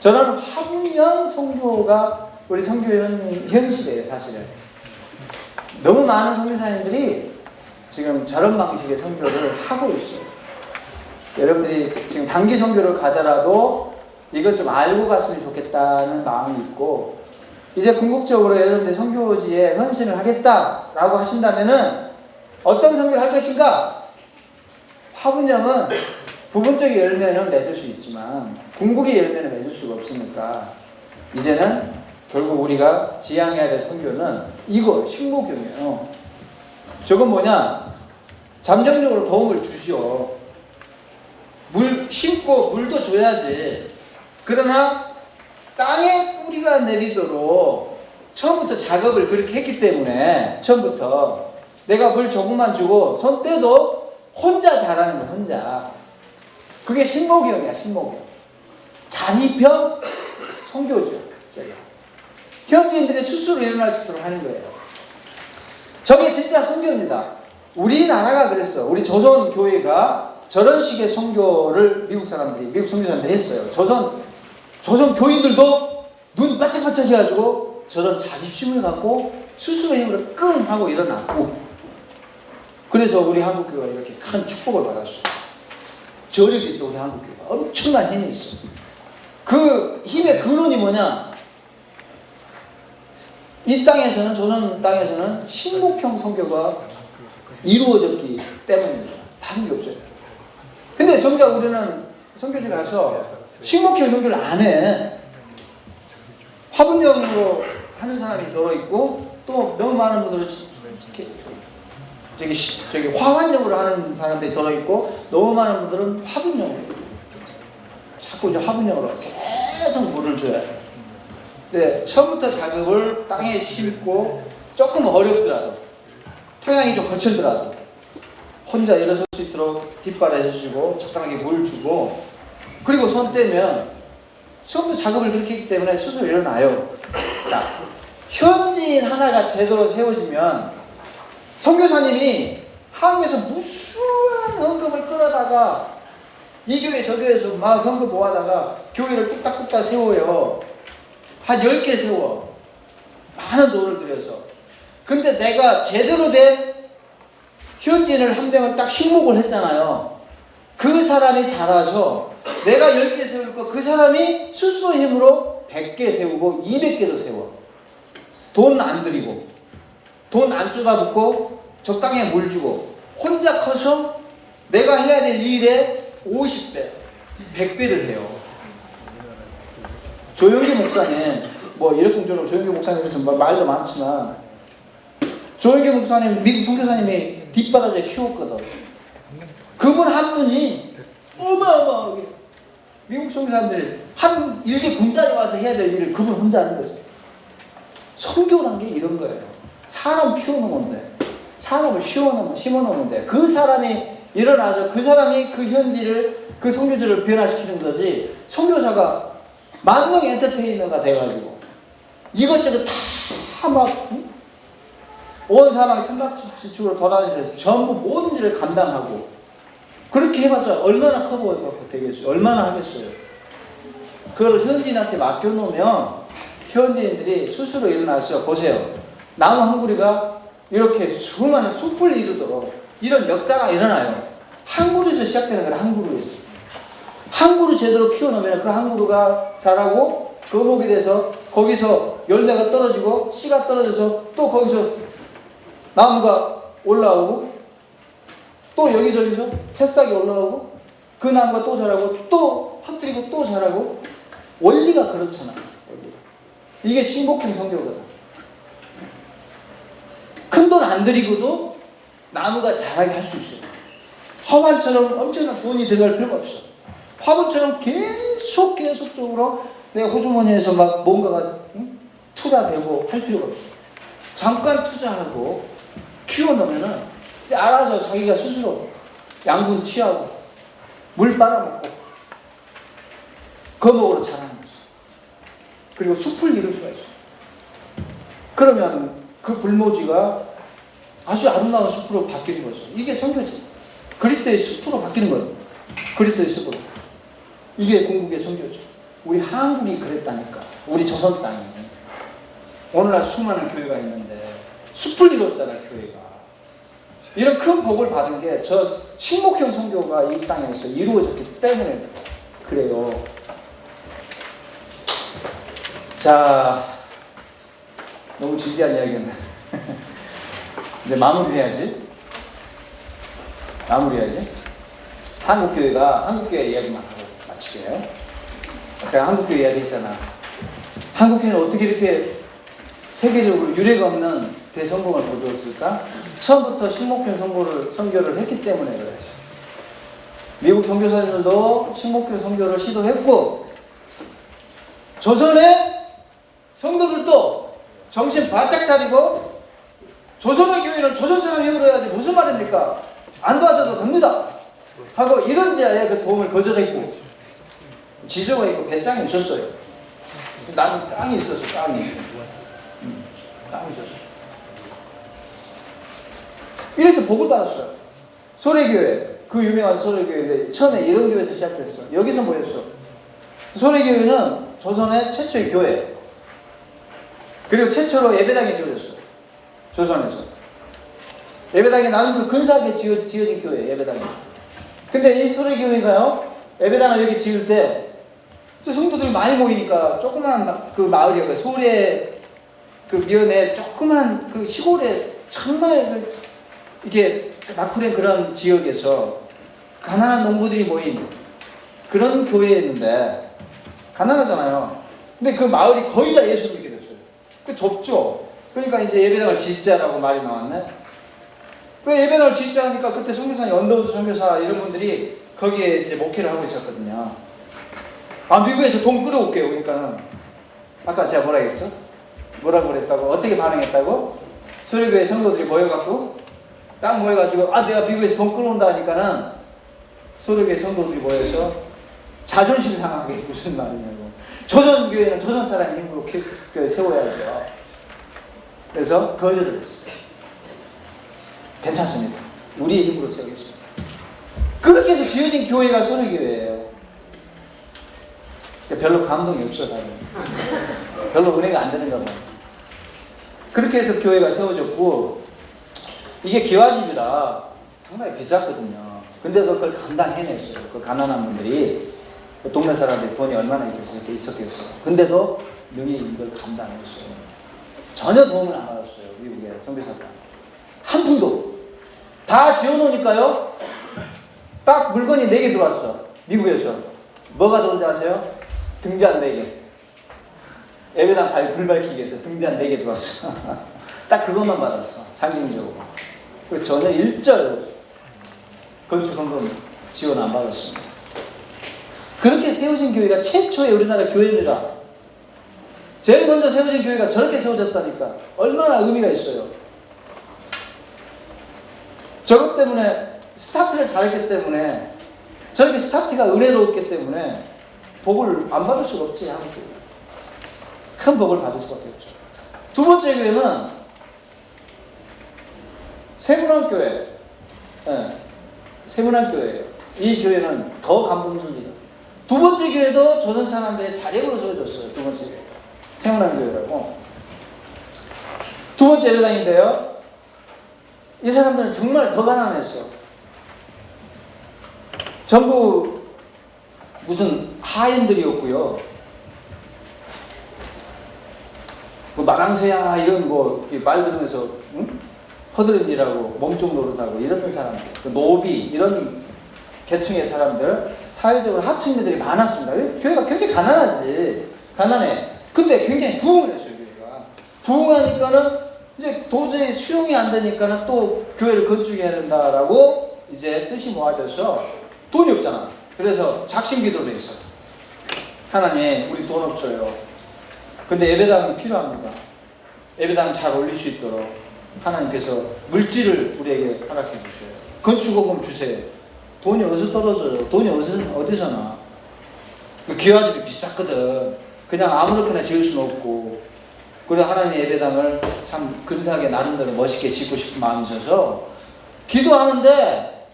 [SPEAKER 1] 저는 화분형 선교가 우리 선교 현실이에요, 사실은. 너무 많은 선교사님들이 지금 저런 방식의 선교를 하고 있어요. 여러분들이 지금 단기 선교를 가더라도 이것 좀 알고 갔으면 좋겠다는 마음이 있고, 이제 궁극적으로 여러분들 선교지에 헌신을 하겠다라고 하신다면은 어떤 선교를 할 것인가? 화분형은 부분적인 열매는 맺을 수 있지만 궁극의 열매는 맺을 수가 없으니까 이제는 결국 우리가 지향해야 될 선교는 이거 식목경이에요. 저건 뭐냐? 잠정적으로 도움을 주죠. 물 심고 물도 줘야지. 그러나 땅에 뿌리가 내리도록 처음부터 작업을 그렇게 했기 때문에 처음부터 내가 물 조금만 주고 손 떼도 혼자 자라는 거야. 혼자. 그게 신목경이야. 신목경. 자립형 선교죠. 현지인들이 스스로 일어날 수 있도록 하는 거예요. 저게 진짜 선교입니다. 우리나라가 그랬어. 우리 조선 교회가 저런 식의 선교를 미국 선교사람들이 했어요. 조선 교인들도 눈 바짝바짝 해가지고 저런 자립심을 갖고 스스로 힘으로 끙 하고 일어났고, 그래서 우리 한국교회가 이렇게 큰 축복을 받았어요. 저력이 있어. 우리 한국교회가 엄청난 힘이 있어. 그 힘의 근원이 뭐냐? 이 땅에서는, 조선 땅에서는 식목형 선교가 이루어졌기 때문입니다. 다른 게 없어요. 근데 정작 우리는 선교지 가서 식목형 선교를 안 해. 화분형으로 하는 사람이 들어있고, 또 너무 많은 분들은 저기 화환형으로 하는 사람들이 들어있고, 너무 많은 분들은 화분형으로. 자꾸 이제 화분형으로 계속 물을 줘야 돼. 네, 처음부터 작업을 땅에 심고 조금 어렵더라도, 토양이 좀 거칠더라도 혼자 일어설 수 있도록 뒷발 해주시고 적당하게 물 주고, 그리고 손 떼면 처음부터 작업을 그렇게 했기 때문에 스스로 일어나요. 자, 현지인 하나가 제대로 세워지면 선교사님이 한국에서 무수한 헌금을 끌어다가 이 교회 저 교회에서 막 헌금 모아다가 교회를 뚝딱뚝딱 세워요. 한 10개 세워. 많은 돈을 들여서. 근데 내가 제대로 된 현지인을 한 명을 딱 식목을 했잖아요. 그 사람이 자라서 내가 10개 세울 거 그 사람이 스스로 힘으로 100개 세우고 200개도 세워. 돈 안 들이고, 돈 안 쏟아붓고, 적당히 물 주고, 혼자 커서 내가 해야 될 일에 50배, 100배를 해요. 조영기 목사님, 뭐 이렇게저렇게 조영기 목사님에 대해서 말도 많지만, 조영기 목사님, 미국 선교사님이 뒷바라지에 키웠거든. 그분 한 분이 어마어마하게 미국 선교사님들 한 일개 군단이 와서 해야 될 일을 그분 혼자 하는 거였어요. 선교란 게 이런 거예요. 사람 키워놓는데, 사람을 심어놓는데, 그 사람이 일어나서 그 사람이 그 현지를, 그 선교지를 변화시키는 거지, 선교사가 만능 엔터테이너가 돼가지고 이것저것 다 막 온 사람 천막지축으로 돌아다니면서 전부 모든 일을 감당하고, 그렇게 해봤자 얼마나 커 보여서 되겠어요? 얼마나 하겠어요? 그걸 현지인한테 맡겨놓으면 현지인들이 스스로 일어나서, 보세요. 나무 한 그루가 이렇게 수많은 숲을 이루도록 이런 역사가 일어나요. 한 그루에서 시작되는 거예요. 한 그루에서. 한 그루 제대로 키워놓으면 그 한 그루가 자라고 거목이 돼서 거기서 열매가 떨어지고 씨가 떨어져서 또 거기서 나무가 올라오고, 또 여기저기서 새싹이 올라오고, 그 나무가 또 자라고, 또 퍼뜨리고 또 자라고. 원리가 그렇잖아. 이게 신복형 선교거든. 큰 돈 안 들이고도 나무가 자라게 할 수 있어요. 화환처럼 엄청난 돈이 들어갈 필요가 없어. 화분처럼 계속적으로 내가 호주머니에서 막 뭔가가 투자되고 할 필요가 없어. 잠깐 투자하고 키워놓으면은 이제 알아서 자기가 스스로 양분 취하고 물 빨아먹고 거목으로 자라는 거지. 그리고 숲을 이룰 수가 있어. 그러면 그 불모지가 아주 아름다운 숲으로 바뀌는 거죠. 이게 선교지. 그리스도의 숲으로 바뀌는 거예요. 그리스도의 숲으로. 이게 궁극의 선교죠. 우리 한국이 그랬다니까. 우리 조선 땅이. 오늘날 수많은 교회가 있는데 숲을 이뤘잖아, 교회가. 이런 큰 복을 받은 게 저 식목형 선교가 이 땅에서 이루어졌기 때문에 그래요. 자, 너무 진지한 이야기였네. 이제 마무리해야지. 한국교회 이야기만 하고 마치게요. 제가 한국교회 이야기 했잖아. 한국교회는 어떻게 이렇게 세계적으로 유례가 없는 대성공을 거두었을까? 처음부터 식목형 선교를 했기 때문에 그래. 미국 선교사님들도 식목형 선교를 시도했고, 조선의 성도들도 정신 바짝 차리고, 조선의 교회는 조선 사람 힘으로 해야지 무슨 말입니까? 안 도와줘도 됩니다 하고 이런지하에 그 도움을 거절했고, 지조가 있고 배짱이 있었어요. 나는 땅이 있었어. 땅이 있었어. 이래서 복을 받았어요. 소래교회, 그 유명한 소래교회인데 처음에 이런 교회에서 시작됐어. 여기서 뭐였어? 소래교회는 조선의 최초의 교회, 그리고 최초로 예배당이 지어졌어. 조선에서 예배당이 나름 근사하게 지어진 교회, 예배당이. 근데 이 소래교회가요, 예배당을 여기 지을 때 성도들이 많이 모이니까, 조그만 그 마을이었고, 소래 그 면에 조그만 그 시골에 정말 이게 낙후된 그런 지역에서 가난한 농부들이 모인 그런 교회였는데, 가난하잖아요. 근데 그 마을이 거의 다 예수 믿게 됐어요. 그 좁죠. 그러니까 이제 예배당을 짓자라고 말이 나왔네. 그 예배당을 짓자 하니까 그때 선교사님, 언더우드 선교사 이런 분들이 거기에 이제 목회를 하고 있었거든요. 미국에서 돈 끌어올게요. 그러니까는 아까 제가 뭐라 했죠? 뭐라고 그랬다고? 어떻게 반응했다고? 수료교회 성도들이 모여갖고 딱 모여가지고 내가 미국에서 돈 끌어온다 하니까는 수료교회 성도들이 모여서 자존심 상하게 무슨 말이냐고. 조선교회는 조선 사람이 힘으로 교회 세워야죠. 그래서 거절을 했어요. 괜찮습니다. 우리의 힘으로 세우겠습니다. 그렇게 해서 지어진 교회가 수료교회예요. 별로 감동이 없어, 다들. 별로 은혜가 안 되는가 봐요. 그렇게 해서 교회가 세워졌고, 이게 기와집이라 상당히 비쌌거든요. 근데도 그걸 감당해냈어요. 그 가난한 분들이, 그 동네 사람들이 돈이 얼마나 있었겠어요. 근데도 능히 이걸 감당했어요. 전혀 도움을 안 받았어요. 미국의 선교사들. 한 푼도. 다 지어놓으니까요, 딱 물건이 4개 들어왔어. 미국에서. 뭐가 들어온지 아세요? 등잔 4개. 예배당 불 밝히기 위해서 등잔 4개 들어왔어. 딱 그것만 받았어. 상징적으로. 그리고 전혀 일절 건축헌금 지원 안 받았습니다. 그렇게 세워진 교회가 최초의 우리나라 교회입니다. 제일 먼저 세워진 교회가 저렇게 세워졌다니까 얼마나 의미가 있어요. 저것 때문에 스타트를 잘했기 때문에, 저렇게 스타트가 은혜로웠기 때문에 복을 안 받을 수가 없지. 큰 복을 받을 수밖에 없죠. 두 번째 교회는 세문안교회. 세문안교회예요. 이 교회는 더 감동적이에요. 두 번째 교회도 조선 사람들의 자력으로 세워졌어요. 두 번째 교회. 세문안교회라고. 두 번째 예배당인데요. 이 사람들은 정말 더 가난했어. 전부 무슨 하인들이었고요. 뭐 마랑새야 이런 말 들으면서 허드렛일하고 몸종 노릇하고 이런 사람들, 노비 이런 계층의 사람들, 사회적으로 하층민들이 많았습니다. 교회가 굉장히 가난하지. 가난해. 근데 굉장히 부흥을 했어요. 교회가. 부흥하니까는 이제 도저히 수용이 안 되니까는 또 교회를 건축해야 된다라고 이제 뜻이 모아져서 돈이 없잖아. 그래서 작심 기도를 했어요. 하나님, 우리 돈 없어요. 근데 예배당이 필요합니다. 예배당 잘 올릴 수 있도록 하나님께서 물질을 우리에게 허락해 주셔요. 건축원금 주세요. 돈이 어디서 떨어져요? 돈이 어디서 나? 기와집이 비쌌거든. 그냥 아무렇게나 지을 수는 없고. 그리고 하나님의 예배당을 참 근사하게 나름대로 멋있게 짓고 싶은 마음이 있어서 기도하는데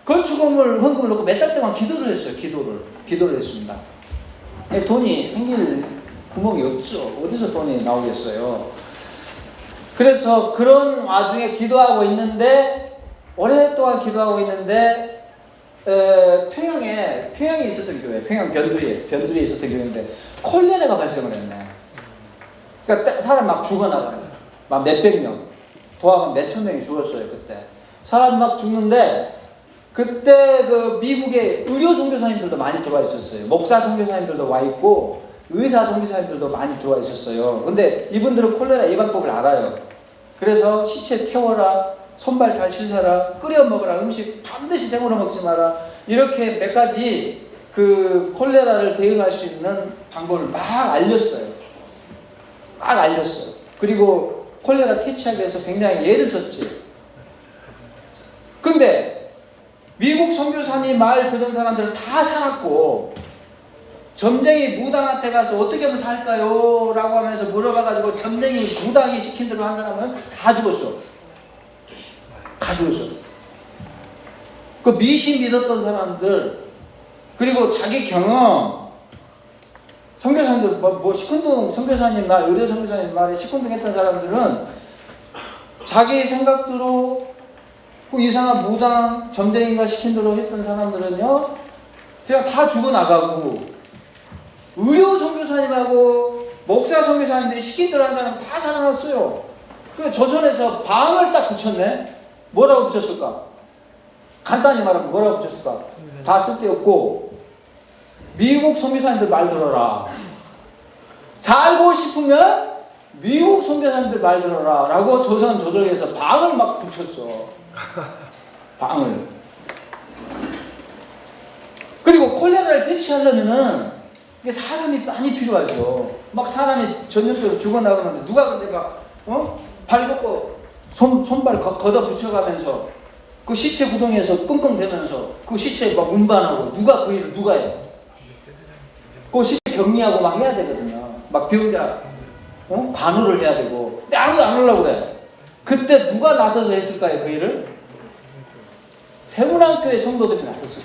[SPEAKER 1] 건축원금을 넣고 몇 달 동안 기도를 했어요. 기도를 했습니다. 돈이 생길 구멍이 없죠. 어디서 돈이 나오겠어요. 그래서 그런 와중에 기도하고 있는데, 오랫동안 기도하고 있는데, 평양에 있었던 교회, 평양 변두리에 있었던 교회인데 콜레라가 발생을 했네. 그러니까 사람 막 죽어나가요. 막 몇백 명, 도합하면 몇천 명이 죽었어요. 그때 사람 막 죽는데, 그때 그 미국의 의료 선교사님들도 많이 들어와 있었어요. 목사 선교사님들도 와 있고 의사 선교사님들도 많이 들어와 있었어요. 근데 이분들은 콜레라 예방법을 알아요. 그래서 시체 태워라, 손발 잘 씻어라, 끓여 먹어라, 음식 반드시 생으로 먹지 마라, 이렇게 몇 가지 그 콜레라를 대응할 수 있는 방법을 막 알렸어요. 그리고 콜레라 퇴치하기 위해서 굉장히 예를 썼지. 근데 미국 선교사님 말 들은 사람들은 다 살았고, 점쟁이 무당한테 가서 어떻게 하면 살까요? 라고 하면서 물어봐가지고 점쟁이 무당이 시킨 대로 한 사람은 다 죽었어. 그 미신 믿었던 사람들, 그리고 자기 경험, 선교사님들, 시큰둥 선교사님 말, 의료 선교사님 말에 시큰둥 했던 사람들은 자기 생각대로 그 이상한 무당, 점쟁이가 시킨 대로 했던 사람들은요, 그냥 다 죽어나가고, 의료 선교사님하고 목사 선교사님들이 시키대로 한 사람 다 살아났어요. 그 조선에서 방을 딱 붙였네. 뭐라고 붙였을까? 간단히 말하면 뭐라고 붙였을까? 다 쓸데없고 미국 선교사님들 말 들어라. 살고 싶으면 미국 선교사님들 말 들어라 라고 조선 조정에서 방을 막 붙였어. 방을. 그리고 콜레라를 퇴치하려면은 이게 사람이 많이 필요하죠. 막 사람이 전염병으로 죽어나가는데 누가 근데 막 발 걷고 손발 걷어 붙여가면서 그 시체 구덩이에서 끙끙대면서 그 시체 막 운반하고 누가 그 일을 누가 해요? 그 시체 격리하고 막 해야 되거든요. 막 병자 관우를 해야 되고. 근데 아무도 안 오려고 그래. 그때 누가 나서서 했을까요? 그 일을? 세문안교회 성도들이 나섰었어요.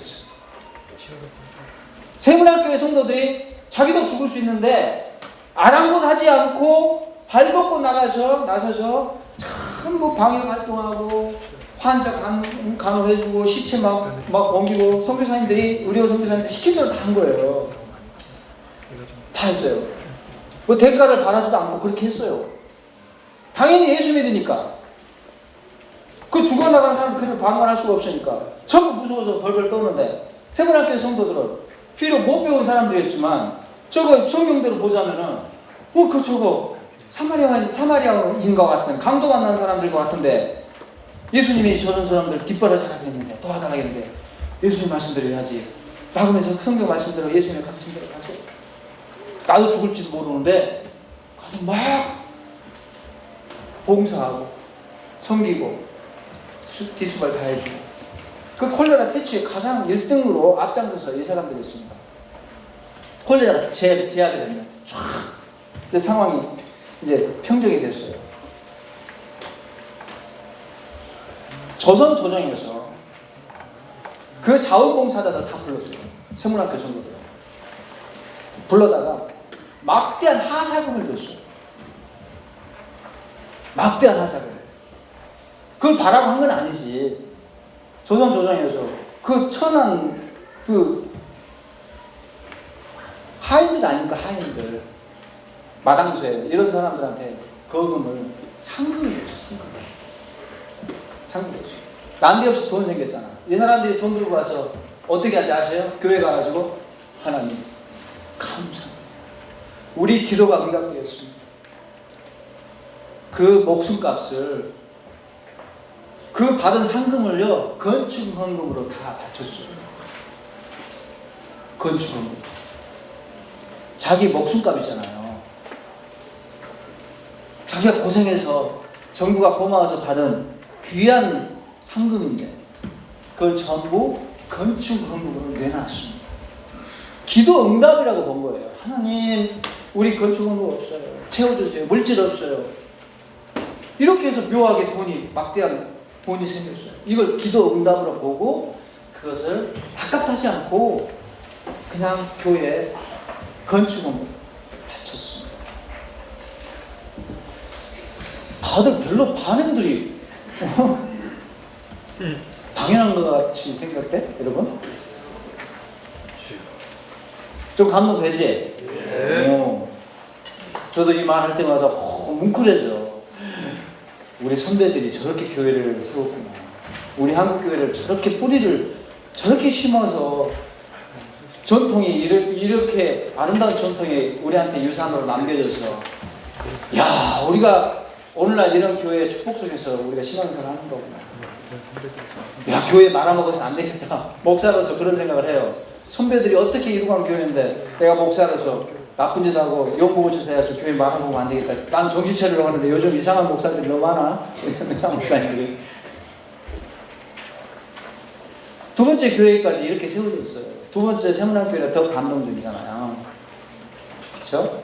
[SPEAKER 1] 세문안교회 성도들이 자기도 죽을 수 있는데 아랑곳하지 않고 발 걷고 나서서 전부 방역 활동하고 환자 간호해주고 시체 막 옮기고 선교사님들이 의료 선교사님들이 시킨 대로 다 한 거예요. 다 했어요. 뭐 대가를 바라지도 않고 그렇게 했어요. 당연히 예수 믿으니까. 그 죽어나가는 사람 그래도 방관할 수가 없으니까 전부 무서워서 벌벌 떠는데 세문학교 성도들은 비록 못 배운 사람들이었지만 저거 성경대로 보자면은 저거 사마리아인 것 같은 강도 만난 사람들과 같은데 예수님이 저런 사람들 뒷바라지라고 했는데 도와달라겠는데 예수님 말씀대로 해야지 라고 하면서 성경 말씀대로 예수님의 가르친 대로 가서 나도 죽을지도 모르는데 가서 막 봉사하고 섬기고 디스발 다 해주고 그 콜레라 퇴치에 가장 1등으로 앞장서서 이 사람들이 있습니다. 콜레라가 제압이 되면 쫙 그 상황이 이제 평정이 됐어요. 조선 조정에서 그 자원봉사자들 다 불렀어요. 세문학교 성도들 불러다가 막대한 하사금을 줬어요. 막대한 하사금. 그걸 바라고 한 건 아니지. 조선 조정에서 그 천한 그 하인들 아닙니까? 하인들 마당쇠 이런 사람들한테 거금을 상금을 줬어. 상금을 줬어. 난데없이 돈 생겼잖아. 이 사람들이 돈 들고 와서 어떻게 하는지 아세요? 교회 가가지고 하나님 감사합니다. 우리 기도가 응답되었습니다. 그 목숨값을 그 받은 상금을요 건축 헌금으로 다 바쳤어요. 건축 헌금. 자기 목숨값이잖아요. 자기가 고생해서 정부가 고마워서 받은 귀한 상금인데 그걸 전부 건축 헌금으로 내놨습니다. 기도 응답이라고 본 거예요. 하나님 우리 건축 헌금 없어요. 채워주세요. 물질 없어요. 이렇게 해서 묘하게 막대한 돈이 생겼어요. 이걸 기도 응답으로 보고 그것을 아깝하지 않고 그냥 교회에 건축을 바쳤습니다. 다들 별로 반응들이 당연한 것 같이 생겼대? 여러분? 좀 감동되지? 네. 저도 이 말 할 때마다 뭉클해져. 우리 선배들이 저렇게 교회를 세웠구나. 우리 한국교회를 저렇게 뿌리를 저렇게 심어서 전통이 이렇게 아름다운 전통이 우리한테 유산으로 남겨져서 야 우리가 오늘날 이런 교회의 축복 속에서 우리가 신앙생활 하는 거구나. 야 교회 말아먹어서는 안 되겠다. 목사로서 그런 생각을 해요. 선배들이 어떻게 이루어간 교회인데 내가 목사로서 나쁜 짓 하고 욕먹을 짓 해서 교회 말아먹으면 안 되겠다. 난 정신 차리려고 하는데 요즘 이상한 목사들이 너무 많아. 이상한 목사님들이. 두 번째 교회까지 이렇게 세워져 있어요. 두 번째 세문안교회가 더 감동적이잖아요. 그렇죠?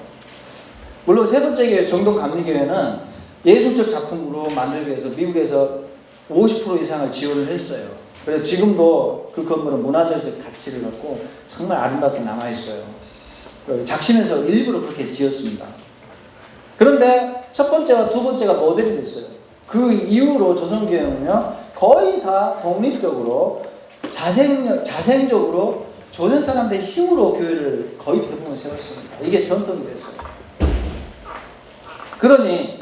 [SPEAKER 1] 물론 세 번째 교회 정동감리교회는 예술적 작품으로 만들기 위해서 미국에서 50% 이상을 지원을 했어요. 그래서 지금도 그 건물은 문화적 가치를 갖고 정말 아름답게 남아있어요. 작심해서 일부러 그렇게 지었습니다. 그런데 첫 번째와 두 번째가 모델이 됐어요. 그 이후로 조선교회는요 거의 다 독립적으로 자생적으로 조선 사람들의 힘으로 교회를 거의 대부분 세웠습니다. 이게 전통이 됐어요. 그러니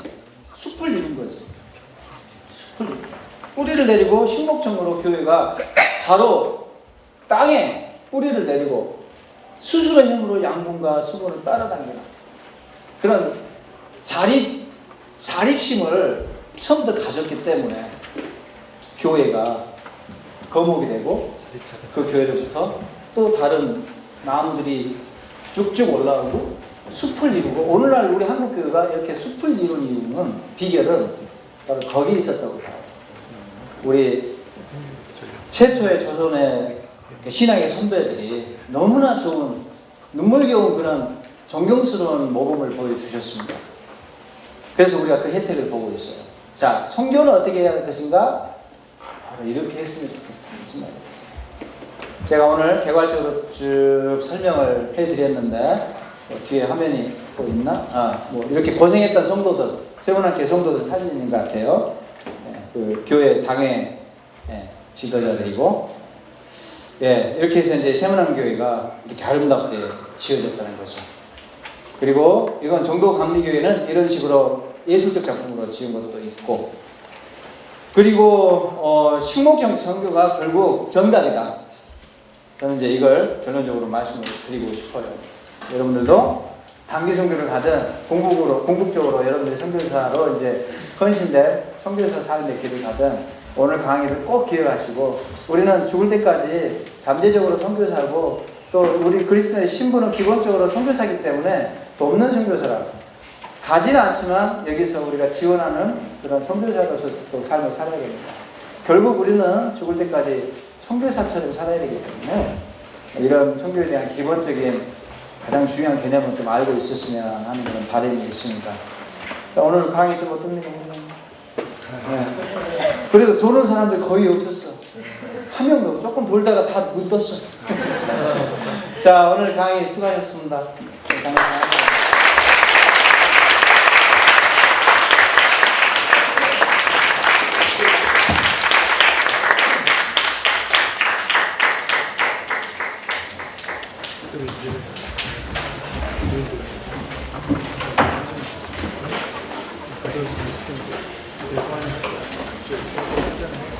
[SPEAKER 1] 숲을 이룬 거죠. 숲을 이룬. 뿌리를 내리고 식목청으로 교회가 바로 땅에 뿌리를 내리고 스스로의 힘으로 양분과 수분을 따라다니는 그런 자립심을 처음부터 가졌기 때문에 교회가 거목이 되고 그 교회로부터 또 다른 나무들이 쭉쭉 올라오고 숲을 이루고 오늘날 우리 한국교회가 이렇게 숲을 이룬 이유는 비결은 바로 거기에 있었다고 봐요. 우리 최초의 조선의 신앙의 선배들이 너무나 좋은 눈물겨운 그런 존경스러운 모범을 보여주셨습니다. 그래서 우리가 그 혜택을 보고 있어요. 자, 선교는 어떻게 해야 할 것인가? 바로 이렇게 했으면 좋겠다. 제가 오늘 개괄적으로 쭉 설명을 해드렸는데 뒤에 화면이 또 있나? 이렇게 고생했던 성도들, 세분학교 성도들 사진이 있는 것 같아요. 그 교회 당회 지도자들이고, 이렇게 해서 이제 세문안교회가 이렇게 아름답게 지어졌다는 거죠. 그리고 이건 정도감리교회는 이런 식으로 예술적 작품으로 지은 것도 있고, 그리고 식목경 선교가 결국 정답이다. 저는 이제 이걸 결론적으로 말씀을 드리고 싶어요. 여러분들도 단기 선교를 가든 궁극적으로 여러분들이 선교사로 이제 헌신된 선교사 사역의 길을 가든 오늘 강의를 꼭 기억하시고, 우리는 죽을 때까지 잠재적으로 선교사고 또 우리 그리스도의 신분은 기본적으로 선교사이기 때문에 돕는 선교사라고 가지는 않지만 여기서 우리가 지원하는 그런 선교사로서 또 삶을 살아야 됩니다. 결국 우리는 죽을 때까지 선교사처럼 살아야 되기 때문에 이런 선교에 대한 기본적인 가장 중요한 개념을 좀 알고 있었으면 하는 그런 바람이 있습니다. 오늘 강의 좀 어떤 일이 있나요? 그래도 도는 사람들 거의 없었어. 한 명도 조금 돌다가 다 묻었어. 자, 오늘 강의 수고하셨습니다. 감사합니다.
[SPEAKER 2] 네.